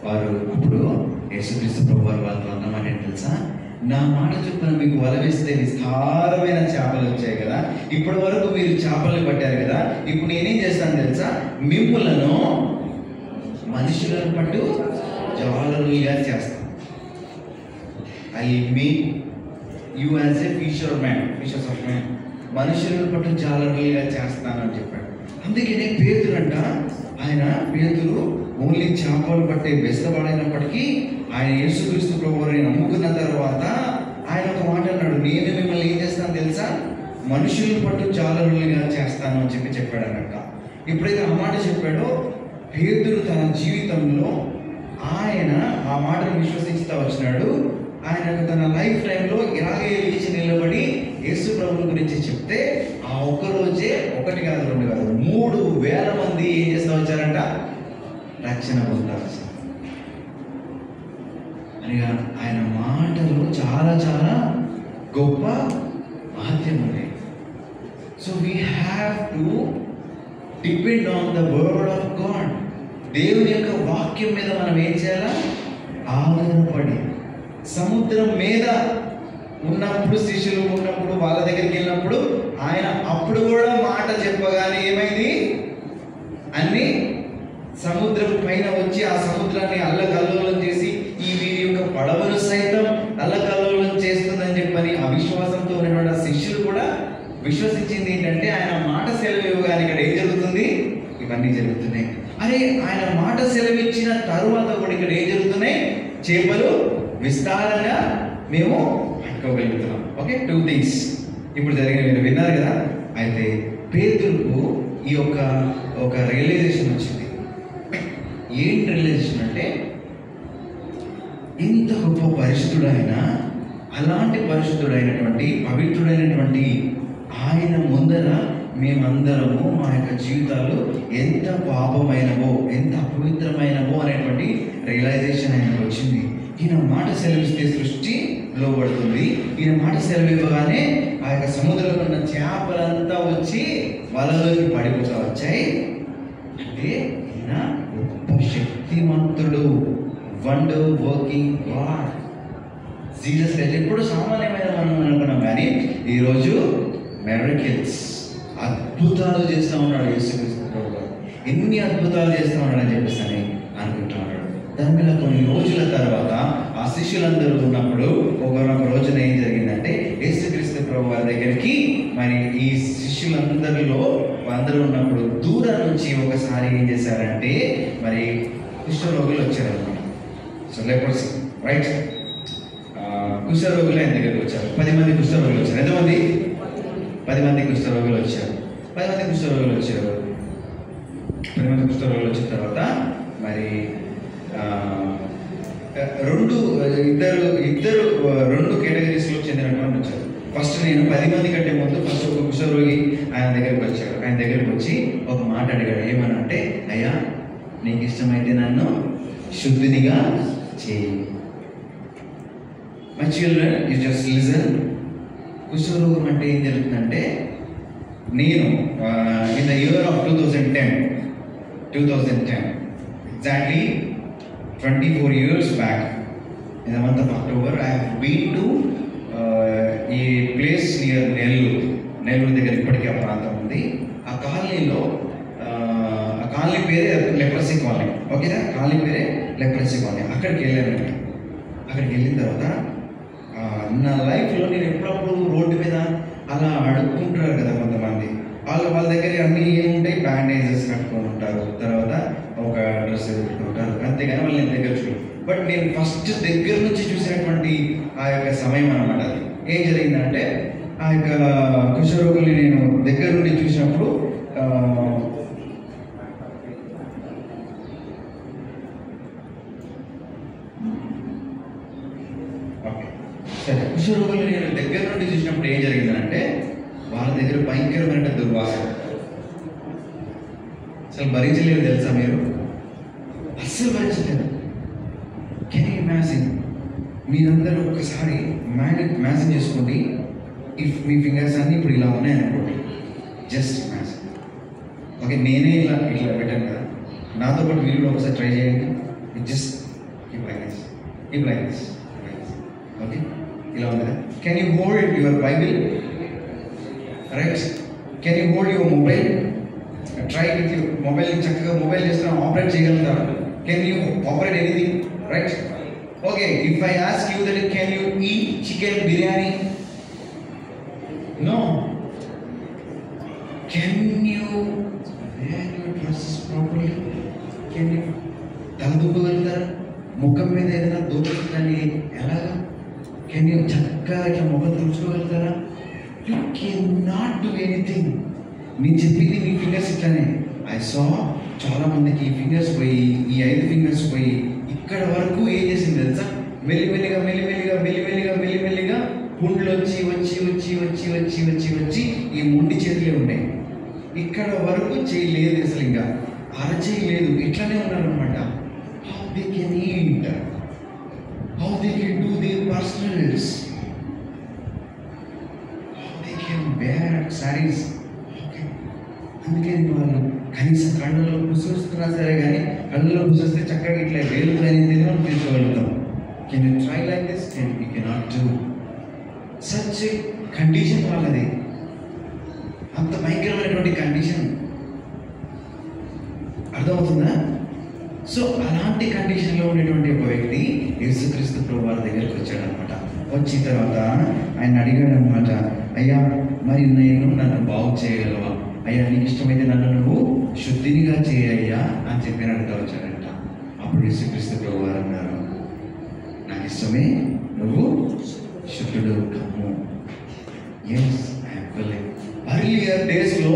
వారు అప్పుడు యేసుక్రీస్తు ప్రభు వారు వాళ్ళతో అన్నమాట ఏంటి తెలుసా, నా మాట చొప్పున మీకు వల వేస్తే విస్తారమైన చేపలు వచ్చాయి కదా, ఇప్పటి వరకు మీరు చేపలు పట్టారు కదా, ఇప్పుడు నేనేం చేస్తాను తెలుసా, మిమ్ములను మనుషులను పట్టు జాలరులుగా చేస్తాను. I make you as a fishers of man, మనుషులను పట్టు జాలరులుగా చేస్తాను అని చెప్పాడు. అందుకనే పేతురు ఓన్లీ చేపలు పట్టే బెస్తవాడైనప్పటికీ ఆయన యేసుక్రీస్తు ప్రభువుని నమ్ముకున్న తర్వాత ఆయన ఒక మాట అన్నాడు, నేను మిమ్మల్ని ఏం చేస్తాను తెలుసా, మనుషులను పట్టు జాలరులుగా చేస్తాను అని చెప్పాడు అన్నట్ట. ఎప్పుడైతే ఆ మాట చెప్పాడో పేతురు తన జీవితంలో ఆయన ఆ మాటను విశ్వసిస్తూ వచ్చినాడు. ఆయన తన లైఫ్ టైంలో ఇలాగే లేచి నిలబడి యేసు ప్రభువుని గురించి చెప్తే ఆ ఒక్కరోజే 1 కాదు 2 కాదు 3,000 మంది ఏం చేస్తూ వచ్చారంట, రక్షణ పొందారు. అనగా ఆయన మాటలు చాలా చాలా గొప్ప మహత్యం ఉన్నాయి. So we have to depend on the word of God. దేవుని యొక్క వాక్యం మీద మనం ఏం చేయాలా, ఆధారపడి. సముద్రం మీద ఉన్నప్పుడు, శిష్యులు ఉన్నప్పుడు, వాళ్ళ దగ్గరికి వెళ్ళినప్పుడు ఆయన అప్పుడు కూడా మాట చెప్పగానే ఏమైంది, అన్ని సముద్రం పైన వచ్చి ఆ సముద్రాన్ని అల్లకల్లోలం చేసి ఈ వీరి యొక్క పడవను సైతం అల్లకల్లోలం చేస్తుందని చెప్పని అవిశ్వాసంతో ఉన్నటువంటి ఆ శిష్యులు కూడా విశ్వసించింది ఏంటంటే ఆయన మాట సెలవు ఇవ్వగానే ఇక్కడ ఏం జరుగుతుంది, ఇవన్నీ జరుగుతున్నాయి. అరే ఆయన మాట సెలవిచ్చిన తరువాత కూడా ఇక్కడ ఏం జరుగుతున్నాయి, చేపలు విస్తారంగా మేము పట్టుకోగలుగుతున్నాం. ఓకే, 2 things ఇప్పుడు జరిగిన మీరు విన్నారు కదా. అయితే పేతురుకు ఈ ఒక రియలైజేషన్ వచ్చింది. ఏంటి రియలైజేషన్ అంటే, ఇంత గొప్ప పరిశుద్ధుడైన, అలాంటి పరిశుద్ధుడైనటువంటి పవిత్రుడైనటువంటి ఆయన ముందర మేమందరము మా యొక్క జీవితాలు ఎంత పాపమైనవో, ఎంత అపవిత్రమైనవో అనేటువంటి రియలైజేషన్ ఆయనకు వచ్చింది. ఈయన మాట సెలవిస్తే సృష్టి లోబడుతుంది. ఈయన మాట సెలవు ఇవ్వగానే ఆ యొక్క సముద్రంలో ఉన్న చేపలంతా వచ్చి వలలోకి పడిపోతూ వచ్చాయి. అంటే ఈయన గొప్ప శక్తిమంతుడు, wonder working God. Jesus Christ ఎప్పుడు సామాన్యమైన మనం అనుకున్నాం, కానీ ఈరోజు మిరకిల్స్, అద్భుతాలు చేస్తూ ఉన్నాడు యేసుక్రీస్తు ప్రభువు. ఎన్ని అద్భుతాలు చేస్తూ ఉన్నాడని చెప్పేసి అని అనుకుంటా ఉన్నాడు. దాని మీద కొన్ని రోజుల తర్వాత ఆ శిష్యులందరూ ఉన్నప్పుడు ఒకనొక రోజున ఏం జరిగిందంటే, యేసుక్రీస్తు ప్రభు వారి దగ్గరికి మరి ఈ శిష్యులందరిలో అందరూ ఉన్నప్పుడు దూరం నుంచి ఒకసారి ఏం చేశారంటే, మరి కుష్ఠరోగులు వచ్చారన్నమాట. So leprosy, right? కుష్ఠరోగులు ఆయన దగ్గరికి వచ్చారు. 10 మంది కుష్ఠరోగులు వచ్చారు. ఎంతమంది? 10 మంది కుష్ఠరోగులు వచ్చారు. 10 మంది కుష్ఠరోగులు వచ్చారు. 10 మంది కుష్ఠరోగులు వచ్చిన తర్వాత మరి ఇద్దరు 2 కేటగిరీస్లో చెందినటువంటి వచ్చారు. ఫస్ట్ నేను 10 మంది కంటే ముందు ఫస్ట్ ఒక కుష్ఠరోగి ఆయన దగ్గరికి వచ్చాడు. ఆయన దగ్గరికి వచ్చి ఒక మాట అడిగాడు. ఏమనంటే, అయ్యా నీకు ఇష్టమైతే నన్ను శుద్ధినిగా చేయి. My children, you just listen. కుష్ఠరోగం అంటే ఏం జరుగుతుందంటే, నేను in the year of 2010 exactly 24 years back in the month of October, I have been to a place near Nellore దగ్గర ఇప్పటికీ ఆ ప్రాంతం ఉంది. ఆ కాలనీలో ఆ కాలనీ పేరే లెప్రసీ కాలనీ. ఓకేనా? కాలనీ పేరే లెప్రసీ కాలనీ. అక్కడికి వెళ్ళానండి. అక్కడికి వెళ్ళిన తర్వాత నా లైఫ్లో నేను ఎప్పుడప్పుడు రోడ్డు మీద అలా అడుక్కుంటారు కదా కొంతమంది, వాళ్ళ దగ్గర అన్నీ ఏముంటాయి, బ్యాండేజెస్ కట్టుకొని ఉంటారు, తర్వాత ఒక డ్రెస్ పెట్టుకుంటారు, అంతేగాని వాళ్ళు నేను దగ్గర చూడు. బట్ నేను ఫస్ట్ దగ్గర నుంచి చూసినటువంటి ఆ యొక్క సమయం అన్నమాట. అది ఏం జరిగిందంటే, ఆ యొక్క కుష్ఠరోగుల్ని నేను దగ్గర నుండి చూసినప్పుడు సరే, కుష్ఠరోగుల్ని నేను దగ్గర నుండి చూసినప్పుడు ఏం జరిగిందంటే, వాళ్ళ దగ్గర భయంకరమైన దుర్వాసన. అసలు భరించలేదు తెలుసా మీరు? అస్సలు భరించలేదు. Can you imagine? మీరందరూ ఒకసారి ఇమాజిన్ చేసుకోండి. ఇఫ్ మీ ఫింగర్స్ అన్నీ ఇప్పుడు ఇలా ఉన్నాయనుకోండి, జస్ట్ ఇమాజిన్. ఓకే, నేనే ఇలా పెట్టాను కదా, నాతో పాటు మీరు కూడా ఒకసారి ట్రై చేయండి. Just keep like this. Okay, ఇలా ఉంది కదా. Can you hold your Bible? Right? Can you hold your mobile? Try with you. Mobile చక్కగా మొబైల్ చేస్తున్నా ఆపరేట్ చేయగలుగుతారు? Can you operate anything? Right? Okay, if I ask you that can you eat chicken biryani? No. Can you wear your dresses properly? Can you తలదూపగలుగుతారా? ముఖం మీద ఏదైనా దూపని ఎలాగా? Can you చక్కగా కెన్ నాట్ డూ ఎనీథింగ్. నేను చెప్పింది మీ ఫింగర్స్ ఇట్లానే. ఐ సా చాలా మందికి ఈ ఫింగర్స్ పోయి, ఈ 5 ఫింగర్స్ పోయి ఇక్కడ వరకు ఏం చేసింది తెలుసా? మెల్లిమెల్లిగా మెల్లిమెల్లిగా మెల్లిమెల్లిగా మెల్లిమెల్లిగా పుండ్లు వచ్చి వచ్చి వచ్చి వచ్చి వచ్చి వచ్చి వచ్చి ఈ మొండి చేతులే ఉన్నాయి. ఇక్కడ వరకు చేయలేదు, అసలు ఇంకా అరచేయి లేదు, ఇట్లానే ఉన్నారనమాట. How they can eat, how they can do their personals, how they can wear saris. అందుకే వాళ్ళు కనీసం కళ్ళలో పుసొస్తున్నా సరే కానీ కళ్ళలో పుసొస్తే చక్కగా ఇట్లా వేలుతో అనేది మనం తీసుకోగలుగుతాం. Can you try like this? You cannot do. Such condition వాళ్ళది, అంత భయంకరమైనటువంటి కండిషన్. అర్థమవుతుందా? సో అలాంటి కండిషన్లో ఉండేటువంటి ఒక వ్యక్తి యేసుక్రీస్తు ప్రభు వారి దగ్గరికి వచ్చాడు అనమాట. వచ్చిన తర్వాత ఆయన అడిగాడు అనమాట, అయ్యా మరి నేను నన్ను బాగు చేయగలవా? అయ్యా నీకు ఇష్టమైతే నన్ను నువ్వు శుద్ధినిగా చేయయ్యా అని చెప్పి అడుగుతా వచ్చాడంట. అప్పుడు యేసుక్రీస్తు ప్రభు వారు అన్నారు, నాకు ఇష్టమే, నువ్వు శుద్ధుడు కమ్ము. Yes I'm willing. అర్లియర్ డేస్లో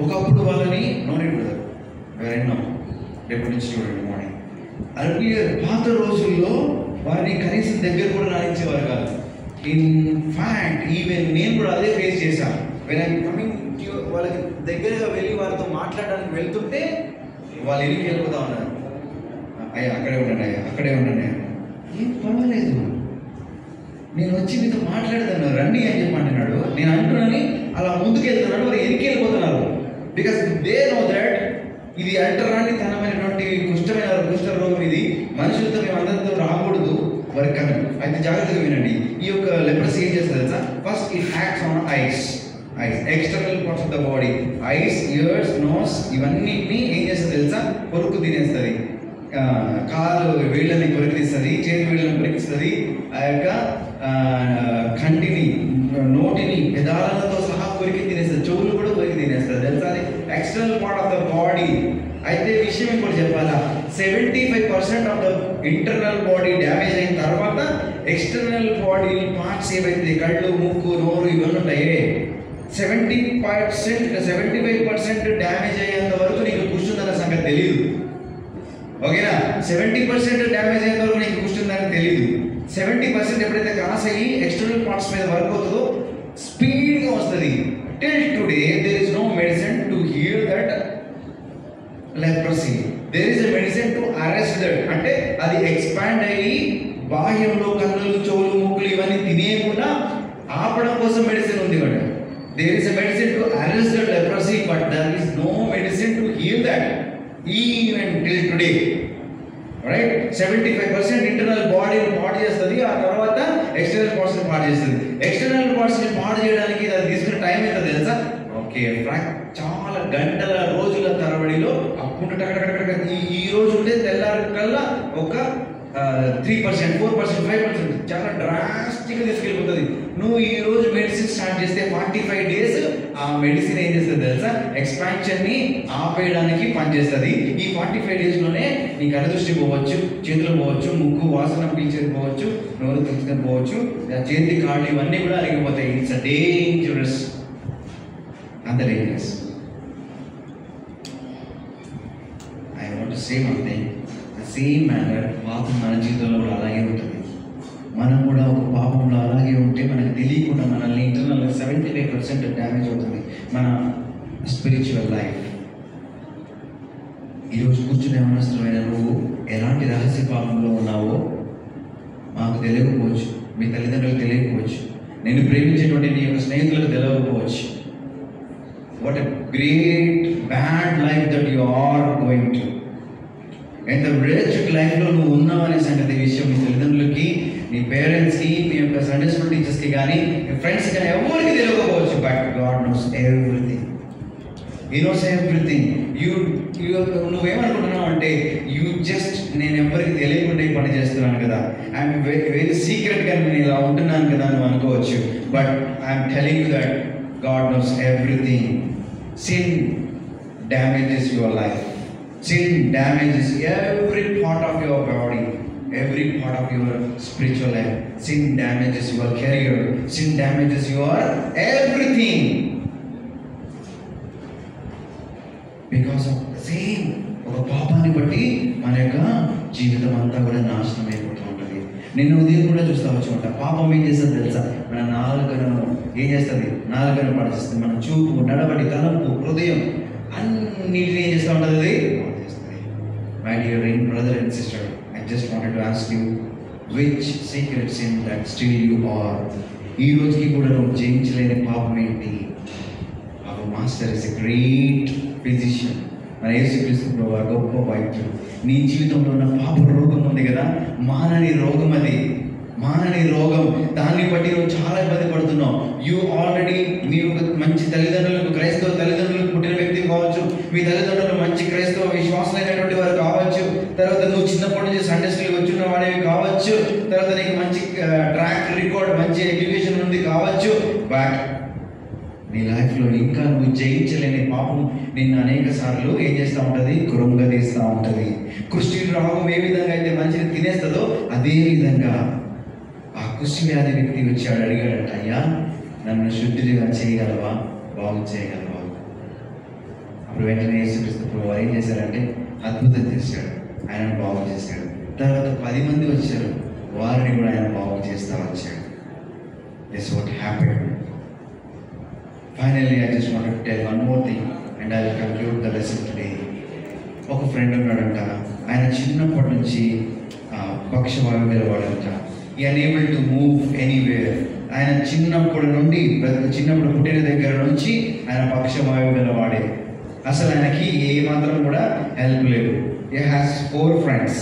ఒకప్పుడు వాళ్ళని నోనెట్ బ్రదర్ ఎవరైనా రేపటి నుంచి చూడండి మార్నింగ్. అర్లియర్ పాత రోజుల్లో వారిని కనీసం దగ్గర కూడా రానిచ్చేవారు కాదు. ఇన్ ఫ్యాక్ట్ ఈవెన్ నేను కూడా అదే ఫేస్ చేశాను. వెన్ ఐ కమింగ్ వాళ్ళకి దగ్గరగా వెళ్ళి వారితో మాట్లాడడానికి వెళ్తుంటే వాళ్ళు ఎన్ని వెళ్ళిపోతా ఉన్నారు, అయ్యా అక్కడే ఉండండి, అయ్యా అక్కడే ఉండండి. ఏం పర్వాలేదు, నేను వచ్చి మీతో మాట్లాడతాను రండి అని చెప్పంటున్నాడు. నేను అంటున్నాను అలా ముందుకు వెళ్తున్నాడు, వారు ఎనికి వెళ్ళిపోతున్నారు. బికాస్ దే నో దట్ ఇది అంటరాని తనమైనటువంటి కుష్ఠ రోగం, ఇది మనుషులతో మేము అందరితో రాకూడదు వారికి కను. అయితే జాగ్రత్తగా వినండి. ఈ యొక్క లెప్రసీ ఏం చేస్తుంది తెలుసా? First it acts on eyes, external parts of the body, eyes, ears, nose, ఇవన్నిటిని ఏం చేస్తుంది తెలుసా? కొరుకు తినేస్తుంది. కాలు వేళ్ళని కొరికి తీస్తుంది, చేతి వేళ్ళని కొరికిస్తుంది, ఆ యొక్క కంటిని, నోటిని, పెదాలతో సహా కొరికి తినేస్తుంది, చెవులు కూడా కొరికి తినేస్తుంది తెలుసా? అది external part of the body. అయితే విషయం ఇప్పుడు చెప్పాలా, 75% of the internal body damage అయిన తర్వాత ఎక్స్టర్నల్ బాడీ పార్ట్స్ ఏవైతే కళ్ళు, ముక్కు, నోరు ఇవన్నీ ఉంటాయే 75% డ్యామేజ్ అయ్యేంత వరకు నీకు కూర్చుందన్న సంగతి తెలియదు. ఓకేనా? 70% డ్యామేజ్ అయ్యేంత వరకు నీకు కూర్చుందని తెలియదు. 70% ఎప్పుడైతే క్రాస్ అయ్యి ఎక్స్టర్నల్ పార్ట్స్ మీద వర్క్ అవుతుందో స్పీడ్గా వస్తుంది. Till today there is no medicine to heal that leprosy. There is a medicine to arrest that. అంటే అది ఎక్స్పాండ్ అయ్యి బాహ్యంలో కన్నులు, చెవులు, ముక్కులు ఇవన్నీ తినేయకుండా ఆపడం కోసం మెడిసిన్ ఉంది కదా. There is a medicine to arrest the leprosy, but there is no medicine to heal that even till today. Right? 75% internal body పాడు చేస్తుంది, ఆ తర్వాత ఎక్స్టర్నల్ పార్ట్స్ ని పాడు చేస్తుంది. ఎక్స్టర్నల్ పార్ట్స్ ని పాడు చేయడానికి అది తీసుకునే టైం ఎంత తెలుసా? ఓకే, చాలా గంటల, రోజుల తరబడిలో అప్పుడు ఈ రోజు ఉంటే తెల్లారి కల్లా ఒక 3%, 4%, 5% చాలా డ్రాస్టిక్గా తీసుకెళ్ళిపోతుంది. నువ్వు ఈ రోజు మెడిసిన్ స్టార్ట్ చేస్తే 45 days ఆ మెడిసిన్ ఏం చేస్తుంది తెలుసా? ఎక్స్పాన్షన్ ని ఆపేయడానికి పనిచేస్తుంది. ఈ 45 daysలోనే నీ కళ్ళ దృష్టి పోవచ్చు, చేతులు పోవచ్చు, ముక్కు వాసన పీల్చేది పోవచ్చు, నోరు తీసుకొని పోవచ్చు, చేతి కాళ్ళు ఇవన్నీ కూడా అరిగిపోతాయి. ఇట్స్ అ డేంజరస్, అంత dangerous. I want to say one thing, the same manner పాపం మన జీవితంలో కూడా అలాగే ఉంటుంది. మనం కూడా ఒక పాపంలో అలాగే ఉంటే మనకు తెలియకుండా మనల్ని ఇంటర్నల్ 75% డ్యామేజ్ అవుతుంది మన స్పిరిచువల్ లైఫ్. ఈరోజు కూర్చునే అవసరమైన నువ్వు ఎలాంటి రహస్య పాపంలో ఉన్నావో మాకు తెలియకపోవచ్చు, మీ తల్లిదండ్రులకు తెలియకపోవచ్చు, నేను ప్రేమించేటువంటి నీ యొక్క స్నేహితులకు తెలియకపోవచ్చు. What a great bad life that you are going to. ఎంత రిచ్ లైఫ్లో నువ్వు ఉన్నావు అనే సంగతి విషయం మీ తల్లిదండ్రులకి, నీ పేరెంట్స్కి, మీ యొక్క సండే స్కూల్ టీచర్స్కి కానీ, మీ ఫ్రెండ్స్కి కానీ ఎవరికి తెలియకపోవచ్చు. But God knows everything. He knows everything. నువ్వేమనుకుంటున్నావు అంటే నేను ఎవరికి తెలియకుండా ఈ పని చేస్తున్నాను కదా, ఐఎమ్ వెరీ సీక్రెట్గా నేను ఇలా ఉంటున్నాను కదా నువ్వు అనుకోవచ్చు. But I'm telling you that God knows everything. Sin damages your life. Sin damages every part of your body. every part of your spiritual life. Sin damages your career. Sin damages your everything. Because of the same, ఒక పాపాన్ని బట్టి మన యొక్క జీవితం అంతా కూడా నాశనం అయిపోతూ ఉంటుంది. నేను ఉదయం కూడా చూస్తావచ్చు అంట, పాపం ఏం చేస్తుంది తెలుసా? మన నాలుకను ఏం చేస్తుంది? నాలుకను పడిచేస్తుంది. మన చూపు, నడవడి, తలంపు, హృదయం అన్నిటిని ఏం చేస్తూ ఉంటుంది? My dear brother and sister, I just wanted to ask you, which secret sin that still you are? ఈ రోజుకి కూడా నువ్వు జయించలేని పాపం ఏంటి? Our master is a great physician. మన యేసుక్రీస్తు ప్రభువు గొప్ప వైద్యుడు. నీ జీవితంలో ఉన్న పాప రోగం ఉంది కదా, మానని రోగం అది, మానని రోగం. దాన్ని బట్టి నువ్వు చాలా ఇబ్బంది పడుతున్నావు. యూ ఆల్రెడీ మీరు మంచి తల్లిదండ్రులకు, క్రైస్తవ తల్లిదండ్రులకు పుట్టిన వ్యక్తి కావచ్చు, మీ తల్లిదండ్రులు మంచి క్రైస్తవ విశ్వాసమైనటువంటి వారు కావచ్చు, తర్వాత నువ్వు చిన్నప్పటి నుంచి సండే స్కూల్కి వచ్చిన వాడేవి కావచ్చు, తర్వాత నీకు మంచి ట్రాక్ రికార్డ్, మంచి ఎడ్యుకేషన్ ఉంది కావచ్చు. బట్ నీ లైఫ్లో ఇంకా నువ్వు జయించలేని పాపం నిన్ను అనేక సార్లు ఏం చేస్తూ ఉంటుంది? కృంగదీస్తూ ఉంటుంది. కుష్టి రోగం ఏ విధంగా అయితే మనిషిని తినేస్తుందో అదే విధంగా ఆ కుష్టి వ్యాధి వ్యక్తి వచ్చాడు, అడిగాడట, అయ్యా నన్ను శుద్ధిగా చేయగలవా, బాగు చేయగలవా? అప్పుడు వెంటనే యేసుక్రీస్తు ప్రభువు ఏం చేశారంటే అద్భుతం చేశాడు, ఆయన బాగు చేశాడు. తర్వాత 10 మంది వచ్చారు, వారిని కూడా ఆయన బాగు చేస్తూ వచ్చాడు. This what happened. Finally, I just wanted to tell one more thing and I will conclude the lesson today. ఒక ఫ్రెండ్ ఉన్నాడంట, ఆయన చిన్నప్పటి నుంచి పక్షవాయువు గలవాడంట. ఈ అన్ఏబుల్ టు మూవ్ ఎనీవేర్. ఆయన చిన్నప్పటి నుండి, చిన్నప్పుడు పుట్టిన దగ్గర నుంచి ఆయన పక్షవాయువు గలవాడే. అసలు ఆయనకి ఏ మాత్రం కూడా హెల్ప్ లేదు. హీ హ్యాస్ 4 ఫ్రెండ్స్,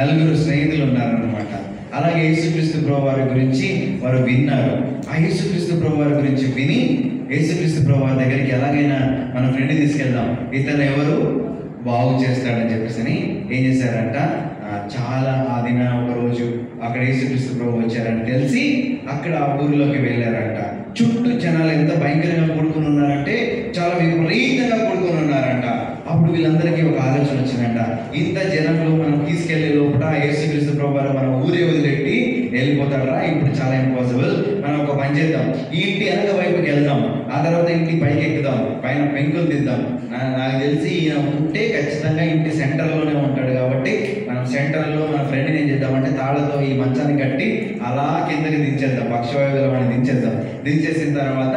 4 స్నేహితులు ఉన్నారనమాట. అలాగే యేసుక్రీస్తు ప్రభు వారి గురించి వారు విన్నారు. ఆ యేసుక్రీస్తు ప్రభు వారి గురించి విని యేసుక్రీస్తు ప్రభు వారి దగ్గరికి ఎలాగైనా మన ఫ్రెండ్ని తీసుకెళ్దాం, ఇతను ఎవరు బాగు చేస్తాడని చెప్పేసి ఏం చేశారంట, చాలా ఆ దిన ఒక రోజు అక్కడ యేసుక్రీస్తు ప్రభు వచ్చారని తెలిసి అక్కడ ఆ ఊరిలోకి వెళ్ళారంట. చుట్టూ జనాలు ఎంత భయంకరంగా కూడుకుని ఉన్నారంటే చాలా విపరీతంగా కూడుకుని ఉన్నారంట. అప్పుడు వీళ్ళందరికీ ఒక ఆలోచన వచ్చిందంట, ఇంత జనంలో మనం తీసుకెళ్లే లోపల యేసుక్రీస్తు ప్రభు వారు మన ఊరే వదిలేట్టి వెళ్ళిపోతారా? ఇప్పుడు చాలా ఇంపాసిబుల్. మనం ఒక పని చేద్దాం, ఈ ఇంటి వెనక వైపుకి వెళ్దాం, ఆ తర్వాత ఇంటి పైకి ఎక్కుదాం, పైన పెంకులు తీద్దాం. నాకు తెలిసి ఈయన ఉంటే ఖచ్చితంగా ఇంటి సెంటర్లోనే ఉంటాడు కాబట్టి మనం సెంటర్లో మన ఫ్రెండ్ని ఏం చేద్దామంటే తాళ్ళతో ఈ మంచాన్ని కట్టి అలా కిందకి దించేద్దాం, పక్షవాయువులో మనం దించేద్దాం. దించేసిన తర్వాత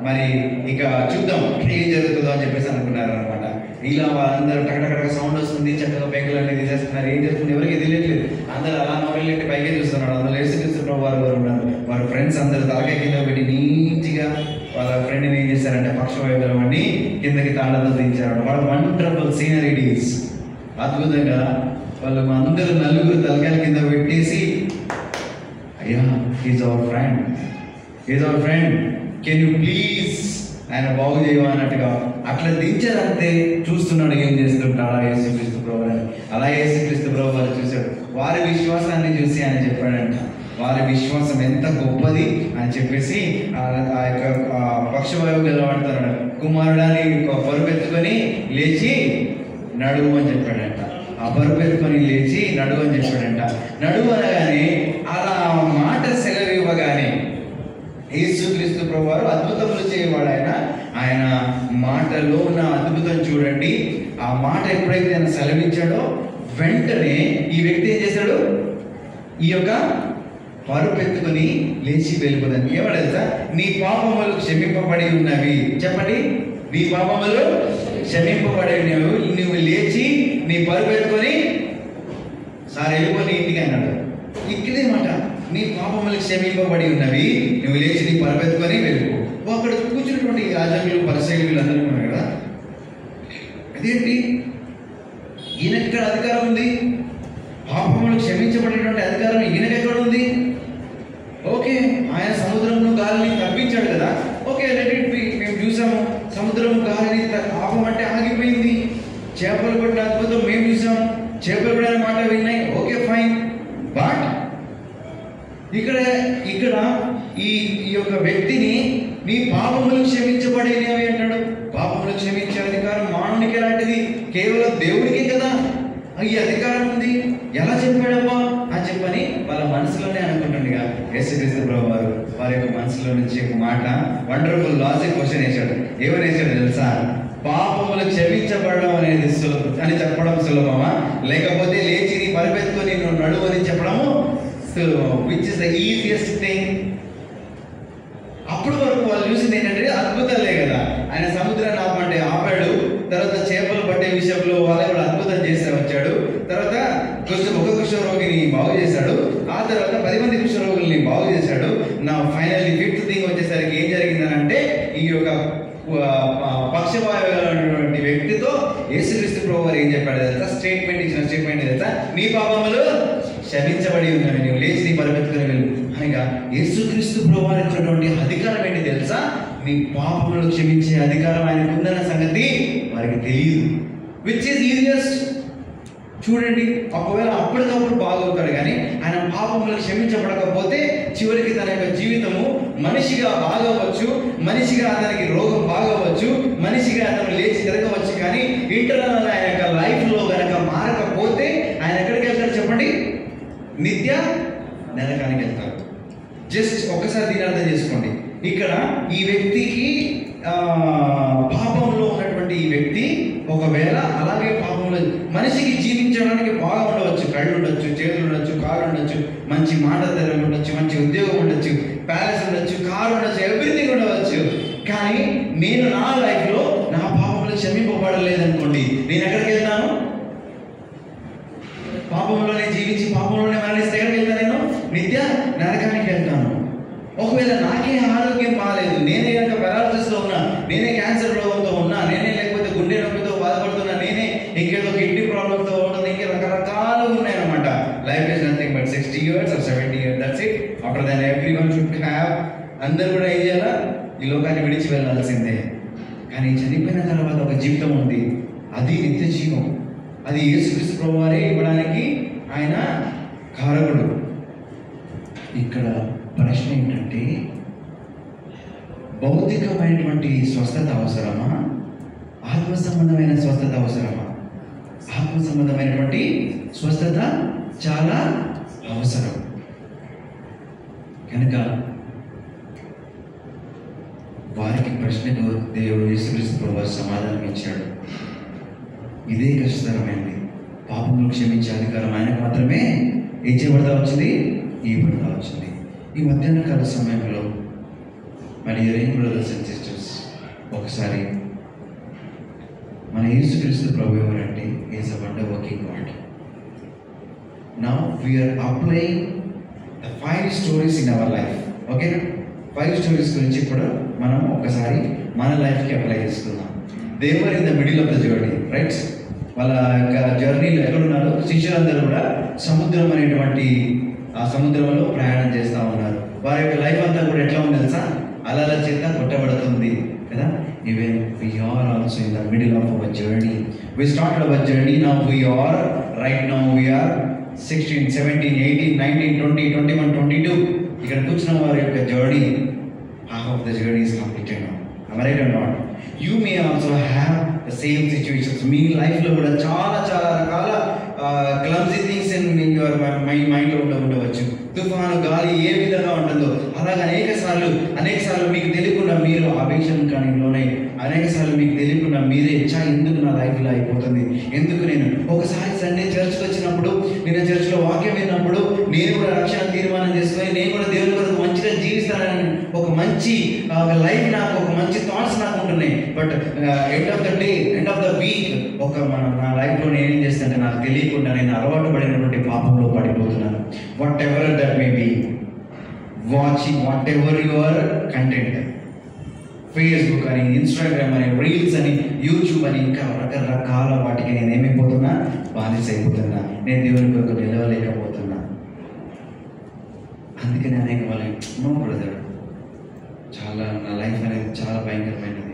మరి ఇక చూద్దాం ఏం జరుగుతుందో అని చెప్పేసి అనుకున్నారు అనమాట. ఇలా వాళ్ళందరూ టకటక సౌండ్ వస్తుంది, చక్కగా పెంకులు అన్ని తీసేస్తున్నారు. ఏం చేస్తుంది ఎవరికి తెలియట్లేదు. అందరూ అలా నోరెళ్ళి పైకే చూస్తున్నాడు. అందులో యేసుక్రీస్తు ప్రభు వారు ఉన్నారు. వారి ఫ్రెండ్స్ అందరూ తలకాయ కింద పెట్టి నీట్గా వాళ్ళ ఫ్రెండ్ని ఏం చేశారంటే పక్షవాయువులు అన్ని కిందకి తాళతో దించారు. వాళ్ళ వండర్ఫుల్ సీనరీస్, అద్భుతంగా వాళ్ళు అందరూ 4 తలకాయల కింద పెట్టేసి, అయ్యా is our friend, is our friend, can you please ఆయన బాగు చేయవా అన్నట్టుగా అట్లా దించారంతే. చూస్తున్నాడు ఏం చేస్తుంటాడా యేసుక్రీస్తు ప్రభు అని. అలా యేసుక్రీస్తు ప్రభు వారు చూశాడు. వారి విశ్వాసాన్ని చూసి ఆయన చెప్పాడంట, వారి విశ్వాసం ఎంత గొప్పది అని చెప్పేసి ఆ యొక్క పక్షవాయువు గలవాడుతున్నాడు. కుమారుడాన్ని పరుపెత్తుకొని లేచి నడువు అని చెప్పాడంట. ఆ పరుపెత్తుకొని లేచి నడువు అని చెప్పాడంట. నడువు అనగానే అలా మాట సెలవు ఇవ్వగానే యేసుక్రీస్తు ప్రభు వారు అద్భుతములు చేయవాడు. ఆయన మాటలో ఉన్న అద్భుతం చూడండి. ఆ మాట ఎప్పుడైతే ఆయన సెలవిచ్చాడో వెంటనే ఈ వ్యక్తి ఏం చేశాడు, ఈ యొక్క పరుపెత్తుకొని లేచి వెళ్ళిపోతాను. ఏమన్నా తెలుసా, నీ పాపములు క్షమింపబడి ఉన్నవి. చెప్పండి, నీ పాపములు క్షమింపబడి ఉన్నవి. నువ్వు లేచి నీ పరుపెత్తుకొని సార్ వెళ్ళిపోయి ఇంటికి అన్నాడు. ఇక్కడే మాట, నీ పాపములు క్షమింపబడి ఉన్నవి, నువ్వు లేచి నీ పరుపెత్తుకొని వెళ్ళిపో. అక్కడ కూర్చున్నటువంటి యాజకులు, పరిసయ్యులు అందరూ ఉన్నారు కదా, అదేంటి ఈయనకి ఇక్కడ అధికారం ఉంది, పాపములు క్షమించబడినటువంటి అధికారం ఈయనకి ఎక్కడ ఉంది? ఓకే, ఆయన సముద్రంలో గాలిని తప్పించాడు కదా, ఓకే లెట్ ఇట్ బి. మేము చూసాము సముద్రం గాలిని ఆపమంటే ఆగిపోయింది. చేపలు పట్టిన అద్భుతం మేము చూసాము, చేపలు పడిన మాట విన్నాయి, ఓకే ఫైన్. బట్ ఇక్కడ ఈ యొక్క వ్యక్తిని నీ పాపములు క్షమించబడేవి అంటాడు. పాపములు క్షమించే అధికారం మానవునికి ఎలాంటిది? కేవలం దేవుడికే కదా ఈ అధికారం ఉంది. ఎలా చెప్పాడబ్బా అని యేసుక్రీస్తు ప్రభు వారి యొక్క మనసులో నుంచి ఒక మాట, వండర్ఫుల్ లాజిక్ క్వశ్చన్ వేశాడు. ఏమని వేశాడు తెలుసా? పాపములు క్షమించబడడం అనేది అని చెప్పడం సులభమా, లేకపోతే లేచి నీ పరిపెత్తుకొని నువ్వు నడువు అని చెప్పడము సులభం? Which is the easiest thing? అప్పుడు వరకు వాళ్ళు చూసింది ఏంటంటే అద్భుతాలే కదా. ఆయన సముద్రాన్ని ఆపమంటే ఆపాడు, తర్వాత చేపలు పట్టే విషయంలో వాళ్ళే కూడా అద్భుతం చేస్తే వచ్చాడు, తర్వాత ఒక కుష్ఠరోగిని బాగు చేశాడు, ఆ తర్వాత 10 మంది కుష్ఠరోగుల్ని బాగు చేశాడు. నా ఫైనల్లీ 5th థింగ్ వచ్చేసరికి ఏం జరిగిందని అంటే, ఈ యొక్క పక్షవాయువులైనటువంటి వ్యక్తితో యేసుక్రీస్తు ప్రభు వారు ఏం చెప్పాడు తెలుసా? ఇచ్చిన స్టేట్మెంట్ తెలుసా? నీ పాపములు క్షమించబడి ఉన్నవి, నువ్వు లేచి నీ పరిపెత్తుకుని వెళ్ళు అనగా యేసుక్రీస్తు ప్రభు వారికి ఉన్నటువంటి అధికారం ఏంటి తెలుసా? నీ పాపములు క్షమించే అధికారం ఆయనకు ఉందన్న సంగతి వారికి తెలియదు. Which is easiest? చూడండి, ఒకవేళ అప్పటికప్పుడు బాగవుతాడు, కానీ ఆయన పాపములు క్షమించబడకపోతే చివరికి తన యొక్క జీవితము మనిషిగా బాగవచ్చు, మనిషిగా అతనికి రోగం బాగవచ్చు, మనిషిగా అతను లేచి తిరగవచ్చు, కానీ ఇంటర్నల్ ఆయన యొక్క లైఫ్లో కనుక మారకపోతే ఆయన ఎక్కడికి వెళ్తాడు చెప్పండి? నిత్య నరకానికి వెళ్తాడు. జస్ట్ ఒక్కసారి దీని అర్థం చేసుకోండి. ఇక్కడ ఈ వ్యక్తికి పాపంలో ఉన్నటువంటి ఈ వ్యక్తి ఒకవేళ అలాగే పాపంలో మనిషికి జీవించడానికి బాగా ఉండవచ్చు, కళ్ళు ఉండొచ్చు, చేతులు ఉండొచ్చు, కాళ్ళు ఉండొచ్చు, మంచి మాట ధర ఉండొచ్చు, మంచి ఉద్యోగం ఉండొచ్చు, ప్యాలెస్ ఉండొచ్చు, కారు ఉండొచ్చు, ఎవ్రీథింగ్ ఉండవచ్చు. కానీ నేను నా లైఫ్లో నా పాపంలో క్షమింపబడలేదనుకోండి, నేను ఎక్కడికి వెళ్తాను? పాపంలోనే జీవించి పాపంలోనే మరణిస్తే ఎక్కడికి వెళ్తాను? నేను నిత్య నరకానికి వెళ్తాను. ఒకవేళ నాకే ఆరోగ్యం బాగాలేదు, నేనే కనుక పెరాలసిస్లో ఉన్నా, నేనే క్యాన్సర్ రోగంతో ఉన్నా, నేనే లేకపోతే గుండె నొప్పితో బాధపడుతున్నా, నేనే ఇంకేదో కిడ్నీ ప్రాబ్లంతో ఉంటుంది, ఇంకే రకరకాలు ఉన్నాయన్నమాట. Life is nothing but 60 years or 70 years, that's it. After that everyone should have, అందరూ కూడా ఏం చేయాలా? ఈ లోకాన్ని విడిచి వెళ్ళాల్సిందే. కానీ చనిపోయిన తర్వాత ఒక జీవితం ఉంది, అది నిత్య జీవం. అది యేసుక్రీస్తు ప్రభు వారే ఇవ్వడానికి ఆయన కారకుడు. ఇక్కడ ప్రశ్న ఏంటంటే, భౌతికమైనటువంటి స్వస్థత అవసరమా, ఆత్మ సంబంధమైన స్వస్థత అవసరమా? ఆత్మ సంబంధమైనటువంటి స్వస్థత చాలా అవసరం. కనుక వారికి ప్రశ్నకు దేవుడు యేసుక్రీస్తు ప్రభువు సమాధానం ఇచ్చాడు. ఇదే కష్టతరమైనది. పాపములు క్షమించే అధికారం ఆయనకు మాత్రమే ఏం చేయబడతా వచ్చింది? ఇవ్వబడతా వచ్చింది. ఈ మధ్యాహ్న కాల సమయంలో మరి బ్రదర్స్ అండ్ సిస్టర్స్, ఒకసారి మన యేసుక్రీస్తు ప్రభు ఎవరంటే, is a wonder working God. Now we are applying the 5 stories in our life. ఓకేనా? 5 stories గురించి కూడా మనం ఒకసారి మన లైఫ్కి అప్లై చేసుకుందాం. They were in the middle of the journey, right? వాళ్ళ యొక్క జర్నీలో ఎక్కడున్నారు? శిష్యులందరూ కూడా సముద్రం అనేటువంటి ఆ సముద్రంలో ప్రయాణం చేస్తూ ఉన్నారు. వారి యొక్క లైఫ్ అంతా కూడా ఎట్లా ఉంది తెలుసా? అలల చేత కొట్టబడుతుంది కదా. Even we are also in the middle of our journey. We started our journey, now we are right now we are 16, 17, 18, 19, 20, 21, 22. ఇక్కడ కూర్చున్న వారి యొక్క journey, half of the journey is completed now. Am I right or not? You may also have the same situations. మీ లైఫ్లో కూడా చాలా చాలా రకాల clumsy things in your మైండ్లో ఉండవచ్చు. తుఫాను, గాలి ఏ విధంగా ఉంటుందో అలాగే అనేక సార్లు మీకు తెలియకుండా మీరు ఆవేశం కానీ లోనై, అనేక సార్లు మీకు తెలియకుండా మీరే ఎందుకు నా లైఫ్ ఇలా అయిపోతుంది, ఎందుకు నేను ఒకసారి సండే చర్చ్కి వచ్చినప్పుడు, నేను చర్చ్లో వాక్యం విన్నప్పుడు నేను కూడా రక్షణ తీర్మానం చేసుకొని నేను కూడా దేవుని కొరకు మంచిగా జీవిస్తానని ఒక మంచి లైఫ్, నాకు ఒక మంచి థాట్స్ నాకు ఉంటున్నాయి. But end of the day, end of the week నా లైఫ్లో నేను ఏం చేస్తానంటే నాకు తెలియకుండా నేను అలవాటు పడినటువంటి పాపంలో పడిపోతున్నాను. Whatever that may be, watching whatever your content, Facebook అని, ఇన్స్టాగ్రామ్ అని, రీల్స్ అని, యూట్యూబ్ అని, ఇంకా రకరకాల వాటికి నేను ఏమైపోతున్నా? బానిస అయిపోతున్నా. నేను దేవుని కొరకు నిలవలేకపోతున్నా. అందుకని అనేక వాళ్ళు, నో బ్రదర్, చాలా నా లైఫ్ అనేది చాలా భయంకరమైనది,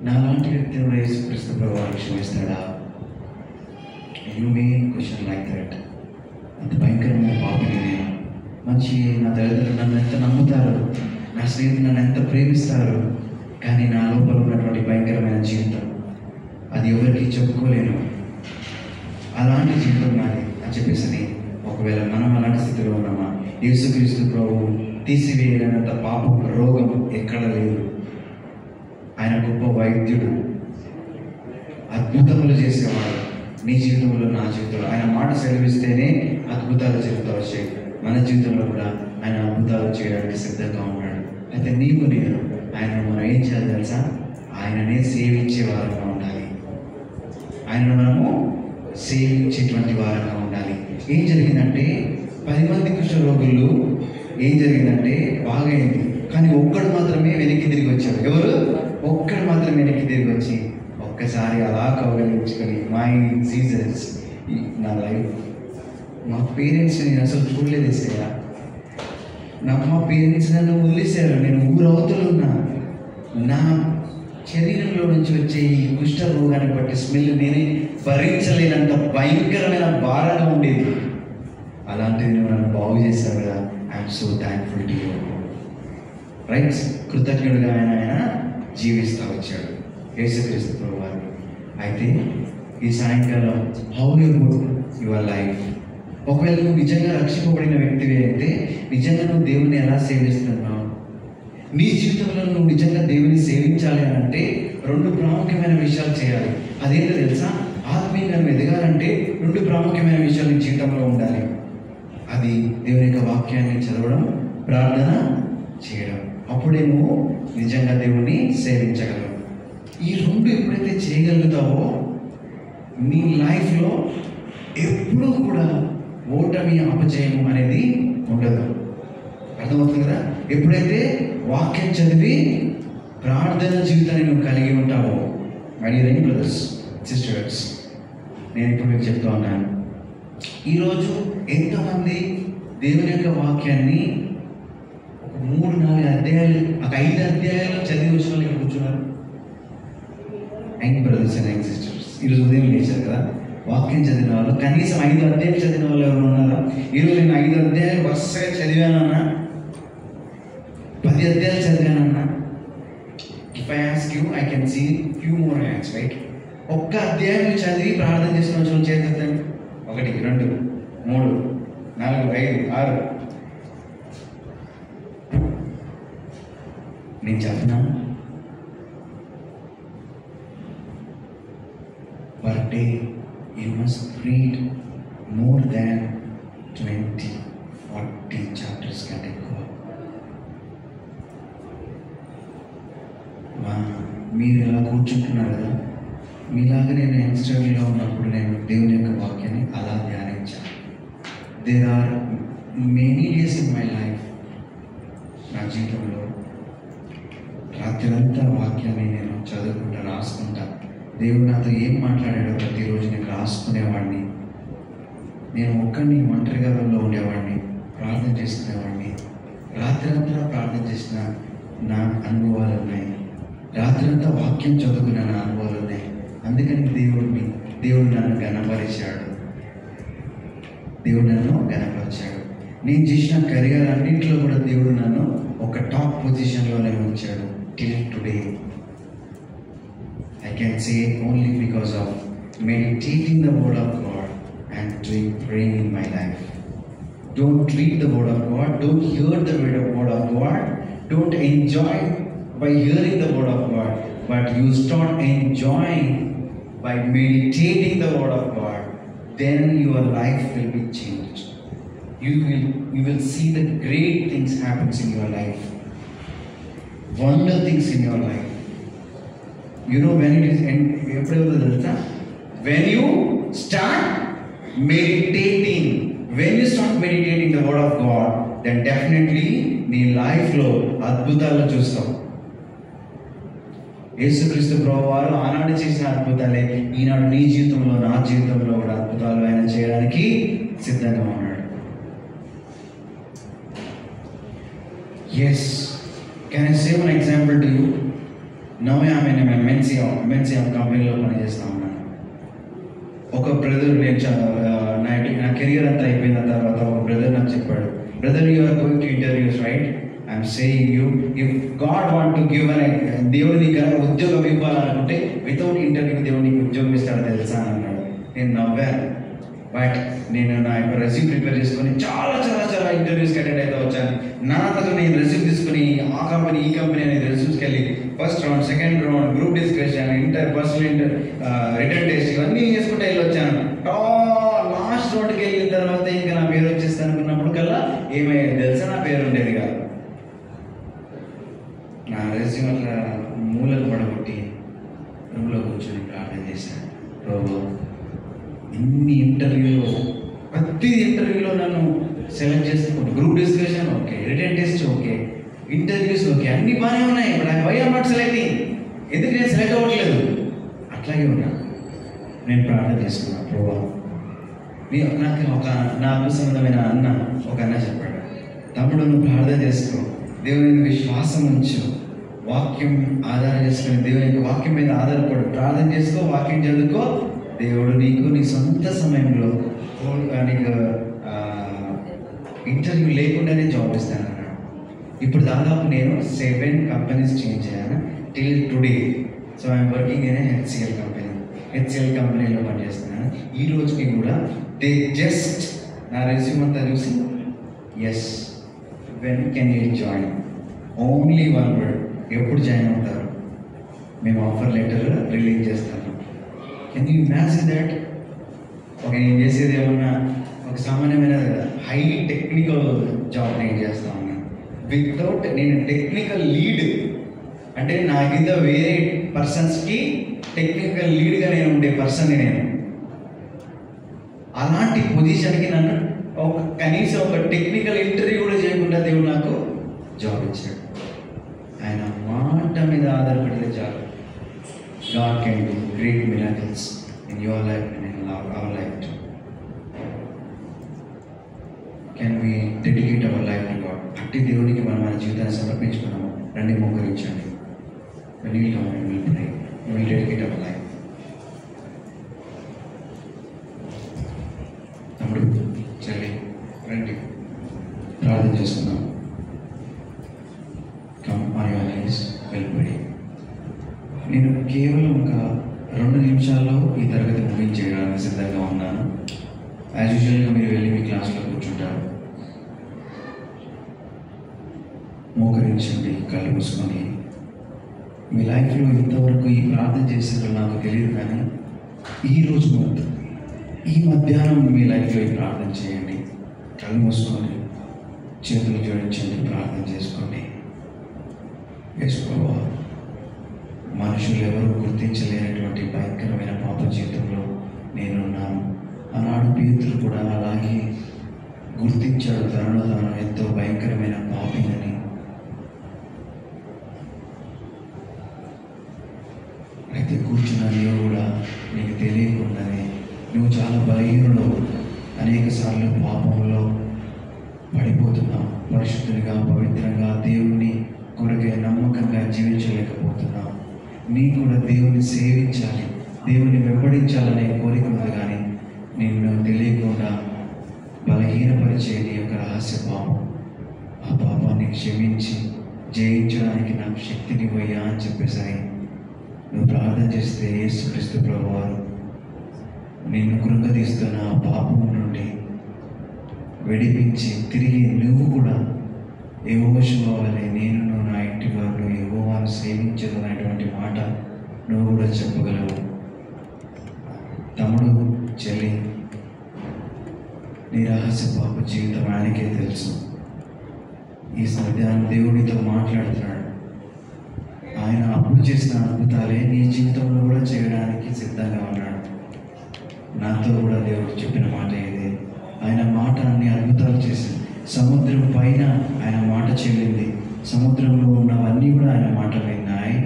నాలాంటి వ్యక్తి కూడా యేసుక్రీస్తు ప్రభువు క్షమిస్తాడా? You may question like that. అంత భయంకరమైన పాపిని నేను. మంచి నా తల్లిదండ్రులు నన్ను ఎంత నమ్ముతారు, నా స్నేహితులు నన్ను ఎంత ప్రేమిస్తారు, కానీ నా లోపల ఉన్నటువంటి భయంకరమైన జీవితం అది ఎవరికి చెప్పుకోలేను. అలాంటి జీవితం నాది అని చెప్పేసి ఒకవేళ మనం అలాంటి స్థితిలో ఉన్నామా? యేసుక్రీస్తు ప్రభు తీసివేయలేనంత పాపం రోగం ఎక్కడ లేదు. ఆయన గొప్ప వైద్యుడు, అద్భుతములు చేసేవాడు. నీ జీవితంలో, నా జీవితంలో ఆయన మాట సెలవిస్తేనే అద్భుతాలు జరుగుతూ వచ్చాయి. మన జీవితంలో కూడా ఆయన అద్భుతాలు చేయడానికి సిద్ధంగా ఉన్నాడు. అయితే నీకు నేను ఆయన మనం ఏం చేయాలి తెలుసా? ఆయననే సేవించే వారంగా ఉండాలి. ఆయనను మనము సేవించేటువంటి వారంగా ఉండాలి. ఏం జరిగిందంటే 10 మంది కుష్ఠరోగులు ఏం జరిగిందంటే బాగైంది, కానీ ఒక్కడు మాత్రమే వెనక్కి తిరిగి వచ్చాడు. ఎవరు? ఒక్కడు మాత్రమే వెనక్కి తిరిగి వచ్చి ఒక్కసారి అలా కౌగలించుకొని, మై జీసస్, నా లైఫ్, మా పేరెంట్స్ నేను అసలు చూడలేదు ఏసయ్యా, మా పేరెంట్స్ నన్ను వదిలేశారు, నేను ఊరవతలున్నా, నా శరీరంలో నుంచి వచ్చే ఈ కుష్ఠ రోగాన్ని బట్టి స్మెల్ నేనే భరించలేనంత భయంకరమైన భారంగా ఉండేది. అలాంటిది నువ్వు నన్ను బాగు చేశావు కదా, I'm so thankful to you. Right, కృతజ్ఞుడిగా ఆయన జీవిస్తూ వచ్చాడు యేసుక్రీస్తు ప్రభువారు. అయితే ఈ సాయంకాలం how you good your life. ఒకవేళ నువ్వు నిజంగా రక్షింపబడిన వ్యక్తివి అయితే నిజంగా నువ్వు దేవుని ఎలా సేవిస్తున్నావు? నీ జీవితంలో నువ్వు నిజంగా దేవుని సేవించాలి అని అంటే 2 ప్రాముఖ్యమైన విషయాలు చేయాలి. అదేంటో తెలుసా? ఆత్మీయంగా నువ్వు ఎదగాలంటే 2 ప్రాముఖ్యమైన విషయాలు నీ జీవితంలో ఉండాలి. అది దేవుని యొక్క వాక్యాన్ని చదవడం, ప్రార్థన చేయడం. అప్పుడే నువ్వు నిజంగా దేవుణ్ణి సేవించగలవు. ఈ 2 ఎప్పుడైతే చేయగలుగుతావో నీ లైఫ్లో ఎప్పుడూ కూడా ఓటమి, అపజయం అనేది ఉండదు. అర్థమవుతుంది కదా? ఎప్పుడైతే వాక్యం చదివి ప్రార్థన జీవితాన్ని నువ్వు కలిగి ఉంటావో, మై డియర్ బ్రదర్స్, సిస్టర్స్, నేను ఇప్పుడు మీకు చెప్తా ఉన్నాను. ఈరోజు ఎంతమంది దేవుని యొక్క వాక్యాన్ని 3-4 అధ్యాయాలు, 5 అధ్యాయాలు చదివి వచ్చిన వాళ్ళు ఇక్కడ కూర్చున్నారు. Young brothers and young sisters, ఈరోజు ఉదయం లేచారు కదా, వాక్యం చదివిన వాళ్ళు కనీసం 5 అధ్యాయాలు చదివిన వాళ్ళు ఎవరు ఉన్నారా? ఈరోజు నేను 5 అధ్యాయాలు వరుసగా చదివానన్నా, 10 అధ్యాయాలు చదివానన్నా, if I ask you I can see few more hands, right? ఒక్క అధ్యాయం చదివి ప్రార్థన చేసిన రోజులు చేద్దాం. 1, 2, 3, 4, 5, 6. నేను చెప్పనా? Per day you must read more than 20-40 chapters కంటే ఎక్కువ. మీరు ఇలా కూర్చుంటున్నారు కదా, మీలాగా నేను యంగ్స్టర్లో ఉన్నప్పుడు నేను దేవుని యొక్క వాక్యాన్ని అలా ధ్యానించాను. There are many days in my life, నా జీవితంలో రాత్రంతా వాక్యాన్ని నేను చదువుకుంటా, రాసుకుంటా. దేవుడు నాతో ఏం మాట్లాడాడో ప్రతిరోజు నేను రాసుకునేవాడిని. నేను ఒక్కడిని ఒంటరిగా ఉండేవాడిని, ప్రార్థన చేసుకునేవాడిని. రాత్రంతా ప్రార్థన చేసిన నా అనుభవాలు ఉన్నాయి, రాత్రంతా వాక్యం చదువుకున్న నా అనుభవాలు ఉన్నాయి. అందుకని దేవుడు నన్ను గణపరిచాడు, దేవుడు నన్ను గణపరిచాడు. నేను చేసిన కెరియర్ అన్నింటిలో కూడా దేవుడు నన్ను ఒక టాప్ పొజిషన్లోనే ఉంచాడు. Till today I can say only because of meditating the word of God and praying in my life. Don't read the word of God, don't hear the word of God, don't enjoy by hearing the word of God, but you start enjoying by meditating the word of God. Then your life will be changed. You will see the great things happens in your life, wonder things in your life. You know when it is end, when you start meditating, the word of God, then definitely నీ లైఫ్లో అద్భుతాలు చూస్తావు. యేసుక్రీస్తు ప్రభువారు ఆనాడు చేసిన అద్భుతాలే ఈనాడు నీ జీవితంలో, నా జీవితంలో కూడా అద్భుతాలు ఆయన చేయడానికి సిద్ధంగా ఉన్నాడు. Yes, can I save an example to you? నవ్వే ఆమె నేను ఎంఎన్సీ కంపెనీలో పనిచేస్తూ ఉన్నాను. ఒక బ్రదర్, నేను నా కెరియర్ అంతా అయిపోయిన తర్వాత ఒక బ్రదర్ నాకు చెప్పాడు, brother you are going to interviews, right? I'm saying you, if God want to give దేవుడు నీకు ఉద్యోగం ఇవ్వాలనుకుంటే వితౌట్ ఇంటర్వ్యూ దేవుడు నీకు ఉద్యోగం ఇస్తాడు తెలుసా అని అన్నాడు. నేను నవ్వాను. బట్ నేను నా యొక్క రెజ్యూమ్ ప్రిపేర్ చేసుకొని చాలా చాలా చాలా ఇంటర్వ్యూస్కి అటెండ్ అయితే వచ్చాను. నా అంతలో నేను రెజ్యూమ్ తీసుకుని ఆ కంపెనీ ఈ కంపెనీ అనేది రెజ్యూమ్స్కి వెళ్ళి first round, second round, group discussion, personal return test ఇవన్నీ చేసుకుంటే వెళ్ళి వచ్చాను. లాస్ట్ రౌండ్కి వెళ్ళిన తర్వాత ఇంకా నా పేరు వచ్చేస్తాను అనుకున్నప్పుడు కల్లా ఏమయ్యేది తెలుసా, నా పేరు ఉండేది కాదు. నా రెజ్యూమ్ అట్లా మూలకు పడగొట్టి రూమ్లో కూర్చొని ప్రార్థన చేశాను. ప్రభు, ఇన్ని ఇంటర్వ్యూలో ప్రతి ఇంటర్వ్యూలో నన్ను సెలెక్ట్ చేస్తున్నాను. Group discussion okay, written test okay, interviews okay, అన్నీ బాగానే ఉన్నాయి. But why am not selecting? ఎందుకు నేను సెలెక్ట్ అవ్వట్లేదు? అట్లాగే ఉన్నా. నేను ప్రార్థన చేసుకున్నాను. ప్రభు, నాకు సంబంధమైన ఒక అన్న చెప్పాడు, తమ్ముడు నువ్వు ప్రార్థన చేసుకో, దేవుని విశ్వాసం ఉంచు, వాక్యం ఆధారం చేసుకుని దేవుని వాక్యం మీద ఆధారపడు, ప్రార్థన చేసుకో, వాక్యం చదువుకో, దేవుడు నీకు నీ సొంత సమయంలో నీకు ఇంటర్వ్యూ లేకుండానే జాబ్ ఇస్తాను అన్నాడు. ఇప్పుడు దాదాపు నేను 7 కంపెనీస్ చేంజ్ అయ్యాను till today. So I'm working in HCl కంపెనీలో పనిచేస్తున్నాను. ఈ రోజుకి కూడా దే జస్ట్ నా రెజ్యూమ్ అంతా చూసి yes when can you join, only one word, ఎప్పుడు జాయిన్ అవుతారు, మేము ఆఫర్ లెటర్ రిలీజ్ చేస్తాము. Can you imagine that? నేను చేసేది ఏమన్నా ఒక సామాన్యమైన హై టెక్నికల్ జాబ్ నేను చేస్తా ఉన్నాను. వితౌట్ నేను టెక్నికల్ లీడ్ అంటే నా కింద వేరే పర్సన్స్కి టెక్నికల్ లీడ్గా నేను ఉండే పర్సన్ని నేను. అలాంటి పొజిషన్కి నన్ను కనీసం ఒక టెక్నికల్ ఇంటర్వ్యూ కూడా చేయకుండా దేవుడు నాకు జాబ్ ఇచ్చాడు. ఆయన మాట మీద ఆధారపడితే చాలు. God can do great miracles in your life and in our life too. Can we dedicate our life to God? అట్టి దేవునికి మనం మన జీవితాన్ని సమర్పించుకున్నాము. రండి మోకరించండి. When we come and we pray, we will dedicate our life. తమ్ముడు, చెల్లి, రండి ప్రార్థన చేసుకుందాం. Come on your knees, we'll pray. నేను కేవలం ఒక 2 నిమిషాల్లో ఈ తరగతి ముగించేయడానికి సిద్ధంగా ఉన్నాను. యాజ్ యూజువల్గా మీరు వెళ్ళి మీ క్లాస్లో కూర్చుంటారు. మోకరించండి, కళ్ళు మూసుకొని. మీ లైఫ్లో ఇంతవరకు ఈ ప్రార్థన చేసేది నాకు తెలియదు, కానీ ఈరోజు మొత్తం ఈ మధ్యాహ్నం మీ లైఫ్లో ఈ ప్రార్థన చేయండి. కళ్ళు మూసుకొని చేతులు జోడించండి, ప్రార్థన చేసుకోండి. యేసు ప్రభువా, మనుషులు ఎవరు గుర్తించలేనటువంటి భయంకరమైన పాప జీవితంలో నేనున్నాను. ఆనాడు పేతురు కూడా అలాగే గుర్తించాడు తనను తాను ఎంతో భయంకరమైన పాపినని. అయితే కూర్చున్న నీవు కూడా నీకు తెలియకుండానే నువ్వు చాలా బలహీనుడు, అనేక సార్లు పాపంలో పడిపోతున్నావు. పరిశుద్ధునిగా, పవిత్రంగా, దేవుణ్ణి కొరకే నమ్మకంగా జీవించలేకపోతున్నావు. నీకు కూడా దేవుని సేవించాలి, దేవుని వెంబడించాలనే కోరిక ఉంది, కానీ నిన్ను తెలియకుండా బలహీనపరిచే నీ యొక్క రహస్య పాపం. ఆ పాపాన్ని క్షమించి జయించడానికి నాకు శక్తినివ్వయ్యా అని చెప్పేసరి నువ్వు ప్రార్థన చేస్తే యేసుక్రీస్తు ప్రభువారు నిన్ను కృంగదీస్తున్న ఆ పాపం నుండి విడిపించి తిరిగి నువ్వు కూడా యెహోషువ వలె నేను నా ఇంటి వారు యెహోవాను సేవించదు అనేటువంటి మాట నువ్వు కూడా చెప్పగలవు. తమ్ముడు, చెల్లి, నీ రహస్య పాప జీవితం ఆయనకే తెలుసు. ఈ మధ్యాహ్నం దేవుడితో మాట్లాడుతున్నాడు. ఆయన అప్పుడు చేసిన అద్భుతాలే నీ జీవితంలో కూడా చేయడానికి సిద్ధంగా ఉన్నాడు. నాతో కూడా దేవుడు చెప్పిన మాట ఇదే. ఆయన మాట అన్ని అద్భుతాలు చేసింది. సముద్రం పైన ఆయన మాట చెల్లింది. సముద్రంలో ఉన్నవన్నీ కూడా ఆయన మాట విన్నాయి.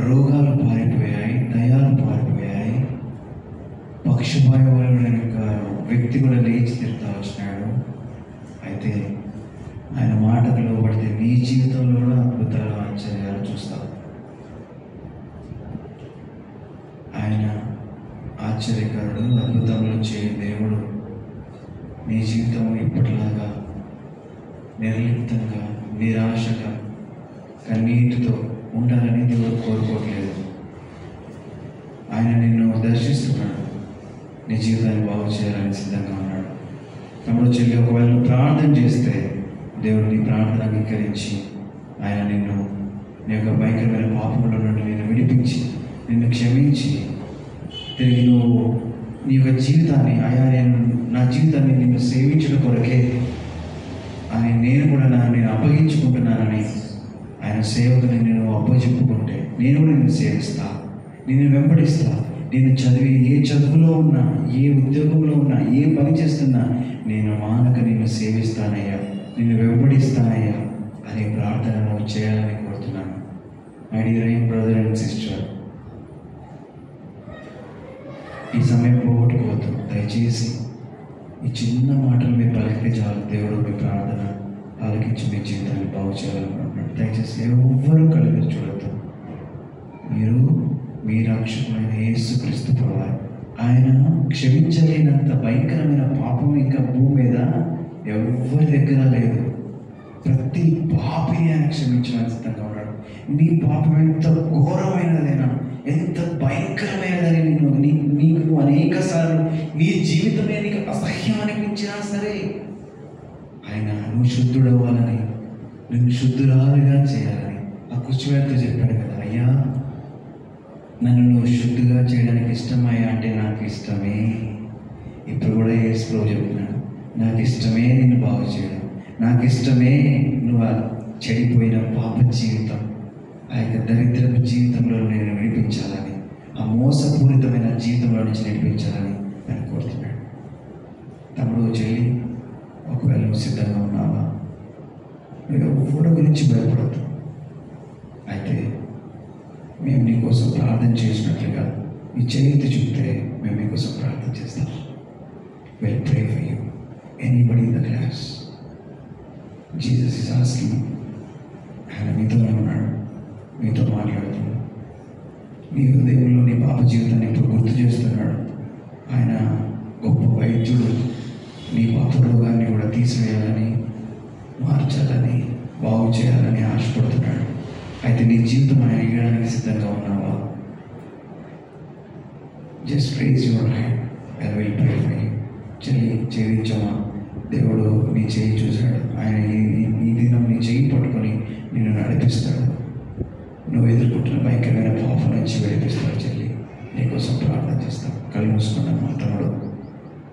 రోగాలు పారిపోయాయి, దయాలు పారిపోయాయి. పక్షపాయమైన యొక్క వ్యక్తి కూడా లేచి తిరుగుతూ వచ్చినాడు. అయితే ఆయన మాటకు లోబడితే నీ జీవితంలో కూడా అద్భుతాలు, ఆశ్చర్యాలు చూస్తావు. ఆయన ఆశ్చర్యకరుడు, అద్భుతంలో చేయు దేవుడు. నీ జీవితం ఇప్పటిలాగా నిర్లిప్తంగా, నిరాశగా, కన్నీటితో ఉండాలని దేవుడు కోరుకోవట్లేదు. ఆయన నిన్ను దర్శిస్తున్నాడు. నీ జీవితాన్ని బాగు చేయాలని సిద్ధంగా ఉన్నాడు. తమ్ముడు చెల్లి, ఒకవేళ నువ్వు ప్రార్థన చేస్తే దేవుడు నీ ప్రార్థన అంగీకరించి ఆయన నీ యొక్క భయంకరమైన పాపంలో నుండి నిన్ను విడిపించి నిన్ను క్షమించి తిరిగి నువ్వు నీ యొక్క జీవితాన్ని నా జీవితాన్ని నిన్ను సేవించడం కొరకే అని నేను కూడా నేను అప్పగించుకుంటున్నానని ఆయన సేవకుని నేను అప్పచెప్పుకుంటే నేను కూడా నిన్ను సేవిస్తా, నిన్ను వెంబడిస్తా. నేను చదివి ఏ చదువులో ఉన్నా, ఏ ఉద్యోగంలో ఉన్నా, ఏ పని చేస్తున్నా నేను మానక నిన్ను సేవిస్తానయ్యా, నిన్ను వెంబడిస్తానయ్యా అనే ప్రార్థన నువ్వు చేయాలని కోరుతున్నాను. My dear brother and sister, ఈ సమయం పోగొట్టుకోవద్దు. దయచేసి ఈ చిన్న మాటలు మీరు పలికితే చాలు, దేవుడు మీ ప్రార్థన ఆలకించి మీ జీవితాన్ని బాగు చేయాలనుకుంటున్నాడు. దయచేసి ఎవ్వరూ కళ్ళు చూడద్దు. మీరు మీ రక్షకుడైన యేసుక్రీస్తు ప్రభువారు, ఆయన క్షమించలేనంత భయంకరమైన పాపం ఇంకా భూమి మీద ఎవరి దగ్గర లేదు. ప్రతి పాపిని ఆయన క్షమించడానికి సిద్ధంగా ఉన్నాడు. నీ పాపం ఎంత ఘోరమైనదైనా, ఎంత భయంకరమైనదని నీకు అనేక సార్లు నీ జీవితమే నీకు అసహ్యం అనిపించినా సరే ఆయన నువ్వు శుద్ధుడవ్వాలని, నువ్వు శుద్ధురాలుగా చేయాలని ఆ కుష్టివాడితో చెప్పాడు కదా, అయ్యా నన్ను నువ్వు శుద్ధిగా చేయడానికి ఇష్టమయ్యా అంటే నాకు ఇష్టమే. ఇప్పుడు కూడా యేసు ప్రభువు చెప్తున్నాడు, నాకు ఇష్టమే నిన్ను బాగు చేయడం, నాకు ఇష్టమే నువ్వు ఆ చెడిపోయిన పాప జీవితం, ఆ యొక్క దరిద్రపు జీవితంలో నేను నడిపించాలని, ఆ మోసపూరితమైన జీవితంలో నుంచి నడిపించాలని ఆయన కోరుతున్నాడు. తమ్ముడు చెల్లి, ఒకవేళ నువ్వు సిద్ధంగా ఉన్నావా? నువ్వు ఎవరి గురించి భయపడద్దు. అయితే మేము నీకోసం ప్రార్థన చేసినట్లుగా ఈ చేతి చూస్తే మేము మీకోసం ప్రార్థన చేస్తాం. Will pray for you. Anybody in the class, Jesus is asking. ఆయన మీతోనే ఉన్నాడు, మీతో మాట్లాడుతున్నాడు. నీ హృదయంలో నీ పాప జీవితాన్ని ఇప్పుడు గుర్తు చేస్తున్నాడు. ఆయన గొప్ప వైద్యుడు. నీ పాప రోగాన్ని కూడా తీసివేయాలని, మార్చాలని, బాగు చేయాలని ఆశపడుతున్నాడు. అయితే నీ జీవితం ఆయన ఇవ్వడానికి సిద్ధంగా ఉన్నావా? Just raise your hand, I will pray for you. చేయించమా? దేవుడు నీ చేయి చూశాడు. ఆయన ఈ దినం నీ చేయి పట్టుకొని నిన్ను నడిపిస్తాడు. నువ్వు ఎదుర్కొంటున్న భయంకరమైన పాపం నుంచి విడిపిస్తాడు. చెల్లి, నీకోసం ప్రార్థన చేస్తాం. కళ్ళు మూసుకున్నామా? తమ్ముడు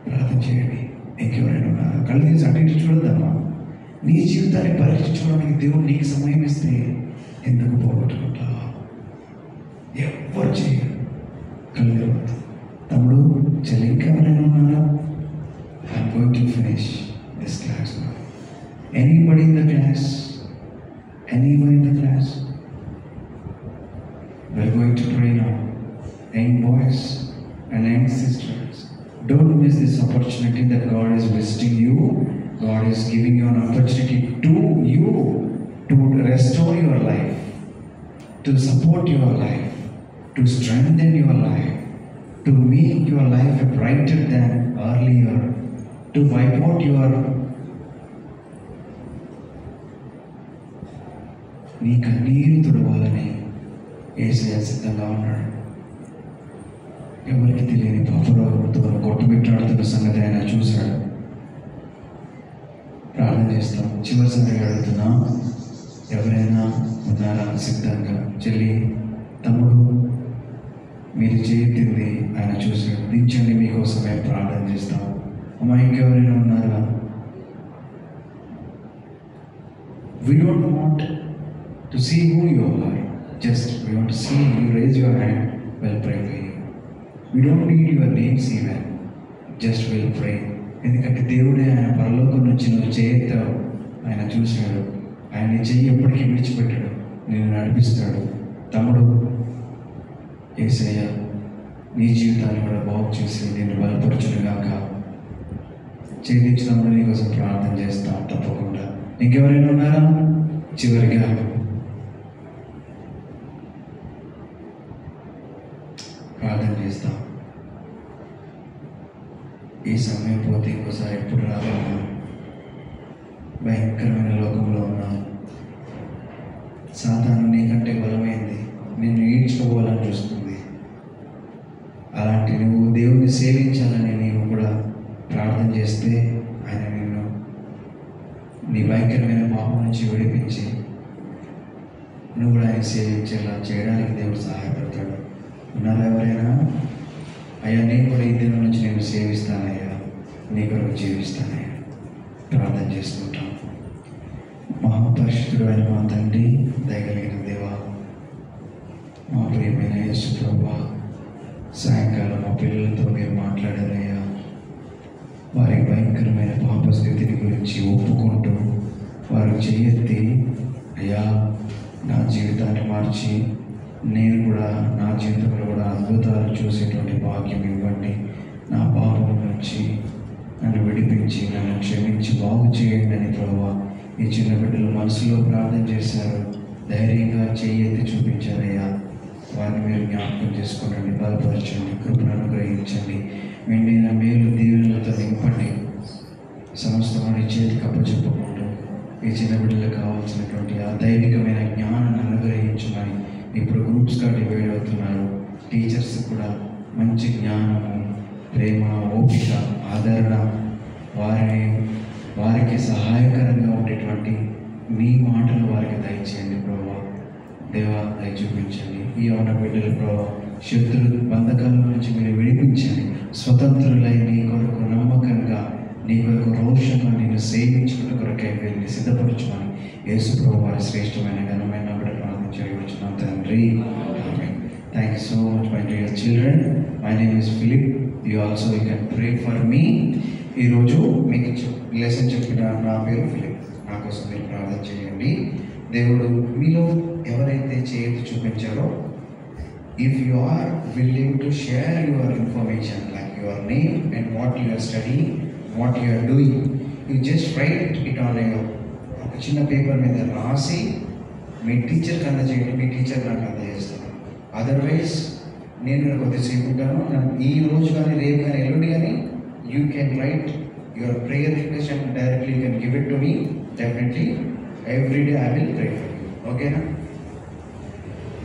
ప్రార్థన చేయండి. ఇంకెవరైనా ఉన్నారా? కళ్ళు తీసి అటు ఇటు చూడద్దామా? నీ జీవితాన్ని పరీక్షించుకోవడానికి దేవుడు నీకు సమయం ఇస్తే ఎందుకు పోగొట్టుకుంటావా? ఎవరు చేయరు. కళ్ళు తెరవద్దు. తమ్ముడు చెల్లి, ఇంకెవరైనా ఉన్నారా? I'm going to finish this class now. Anybody in the class? Anyone in the class? We're going to pray now. Young boys and young sisters, don't miss this opportunity that God is visiting you. God is giving you an opportunity to you to restore your life, to support your life, to strengthen your life, to make your life brighter than earlier, to wipe out your నీ కన్నీరు తుడవాలని యేసయ్య సిద్ధంగా ఉన్నాడు. ఎవరికి తెలియని పాపరోగంతో కొట్టుమిట్టాడుతున్న సంగతి ఆయన చూశాడు. ప్రార్థన చేస్తాం. చివరిసారి అడుగుతున్నా, ఎవరైనా ఉన్నారా సిద్ధంగా? చెల్లి, తమ్ముడు, మీరు చేతింది ఆయన చూశాడు. దించండి, మీకోసమే ప్రార్థన చేస్తాం. అమ్మా, ఇంకెవరైనా ఉన్నారా? We don't want to see who you are. Just we want to see you raise your hand. We'll pray for you. We don't need your names even. Just we'll pray. ఎందుకంటే దేవుడే ఆయన పరలోకం నుంచి నువ్వు చేస్తావు. ఆయన చూశాడు. ఆయన చెయ్యి ఎప్పటికీ విడిచిపెట్టాడు, నేను నడిపిస్తాడు. తమ్ముడు, యేసయ్య నీ జీవితాన్ని కూడా బాగు చేసి నేను బలపరచునుగాక. చేయించినప్పుడు నీకోసం ప్రార్థన చేస్తాం తప్పకుండా. ఇంకెవరైనా ఉన్నారా? చివరిగా ప్రార్థన చేస్తాం. ఈ సమయం పోతే ఇంకోసారి ఎప్పుడు రాలేము. భయంకరమైన లోకంలో ఉన్నాం. సాతాను నీకంటే బలమైంది, నిన్ను ఈడ్చుకోవాలని చూస్తుంది. అలాంటి నువ్వు దేవుని సేవించాలని నీవు కూడా ప్రార్థన చేస్తే ఆయన నిన్ను నీ భయంకరమైన పాపం నుంచి విడిపించి నువ్వు కూడా ఆయన సేవించేలా చేయడానికి దేవుడు సహాయపడతాడు. ఉన్నారా ఎవరైనా? అయ్యా నేను కూడా ఈ దినం నుంచి నేను సేవిస్తానయ్యా, నీ కొరకు జీవిస్తానయ్యా. ప్రార్థన చేసుకుంటాం. మహాపరిశుద్ధుడు అయిన మా తండ్రి, దయగలిగిన దేవా, మా ప్రియమైన యేసు ప్రభువా, సాయంకాలం మా పిల్లలతో మీరు మాట్లాడారయ్యా. వారి భయంకరమైన పాప స్థితిని గురించి ఒప్పుకుంటూ వారు చేయెత్తి, అయ్యా నా జీవితాన్ని మార్చి నేను కూడా నా జీవితంలో కూడా అద్భుతాలు చూసేటువంటి భాగ్యం ఇవ్వండి, నా పాపం నుంచి నన్ను విడిపించి నన్ను క్షమించి బాగు చేయండి అని ప్రభువా ఈ చిన్న బిడ్డలు మనసులో ప్రార్థన చేశారు. ధైర్యంగా చేయెత్తి చూపించారయ్యా. వారిని మీరు జ్ఞాపకం చేసుకోండి, బలపరచండి, కృపను అనుగ్రహించండి, మెండిన మేలు దీవెనలతో నింపండి. సమస్తమైన చేతికి అప్పచెప్పుకుంటూ ఈ చిన్న బిడ్డలకు కావాల్సినటువంటి ఆ దైవికమైన జ్ఞానాన్ని అనుగ్రహించమని ఇప్పుడు గ్రూప్స్గా డివైడ్ అవుతున్నారు. టీచర్స్ కూడా మంచి జ్ఞానము, ప్రేమ, ఓపిక, ఆదరణ, వారికి సహాయకరంగా ఉండేటువంటి మీ మాటలు వారికి దయచేయండి ప్రభువా. దేవా దయ చూపించండి. ఈ ఉన్న బిడ్డలు ప్రభువా శత్రు బంధకాల నుంచి మీరు విడిపించండి. స్వతంత్రులై నీ కొరకు నమ్మకంగా, నీ కొరకు రోషంగా నేను సేవించుకున్న కొరకై వెళ్ళి సిద్ధపరచుమని యేసు ప్రభువు వారి శ్రేష్టమైన ఘనమైన ప్రార్థించున్నాం తండ్రి. ఆమేన్. Thank you so much my dear children. My name is Philip. You also you can pray for me. ఈరోజు మీకు లెసన్ చెప్పిన నా పేరు ఫిలిప్. నా కోసం మీరు ప్రార్థన చేయండి. దేవుడు మీలో ఎవరైతే చేతి చూపించారో, if you are willing to share your information like your name and what you are studying, what you are doing, you just write it on ఒక చిన్న పేపర్ మీద రాసి మీ టీచర్కి అందజేయండి. మీ టీచర్ నాకు అందజేస్తారు. అదర్వైజ్ నేను కొద్దిసేపు ఉంటాను, ఈ రోజు కానీ రేపు కానీ ఎల్లుండి కానీ you can write your prayer request and directly you can give it to me. Definitely every day I will pray for you. ఓకేనా?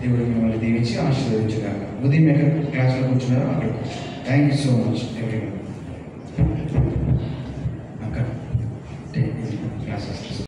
దేవుడు మిమ్మల్ని దీవించి ఆశీర్వదించుగాక. ఉదయం ఎక్కడ క్లాస్లో కూర్చున్నారో అక్కడ. Thank you so much everyone.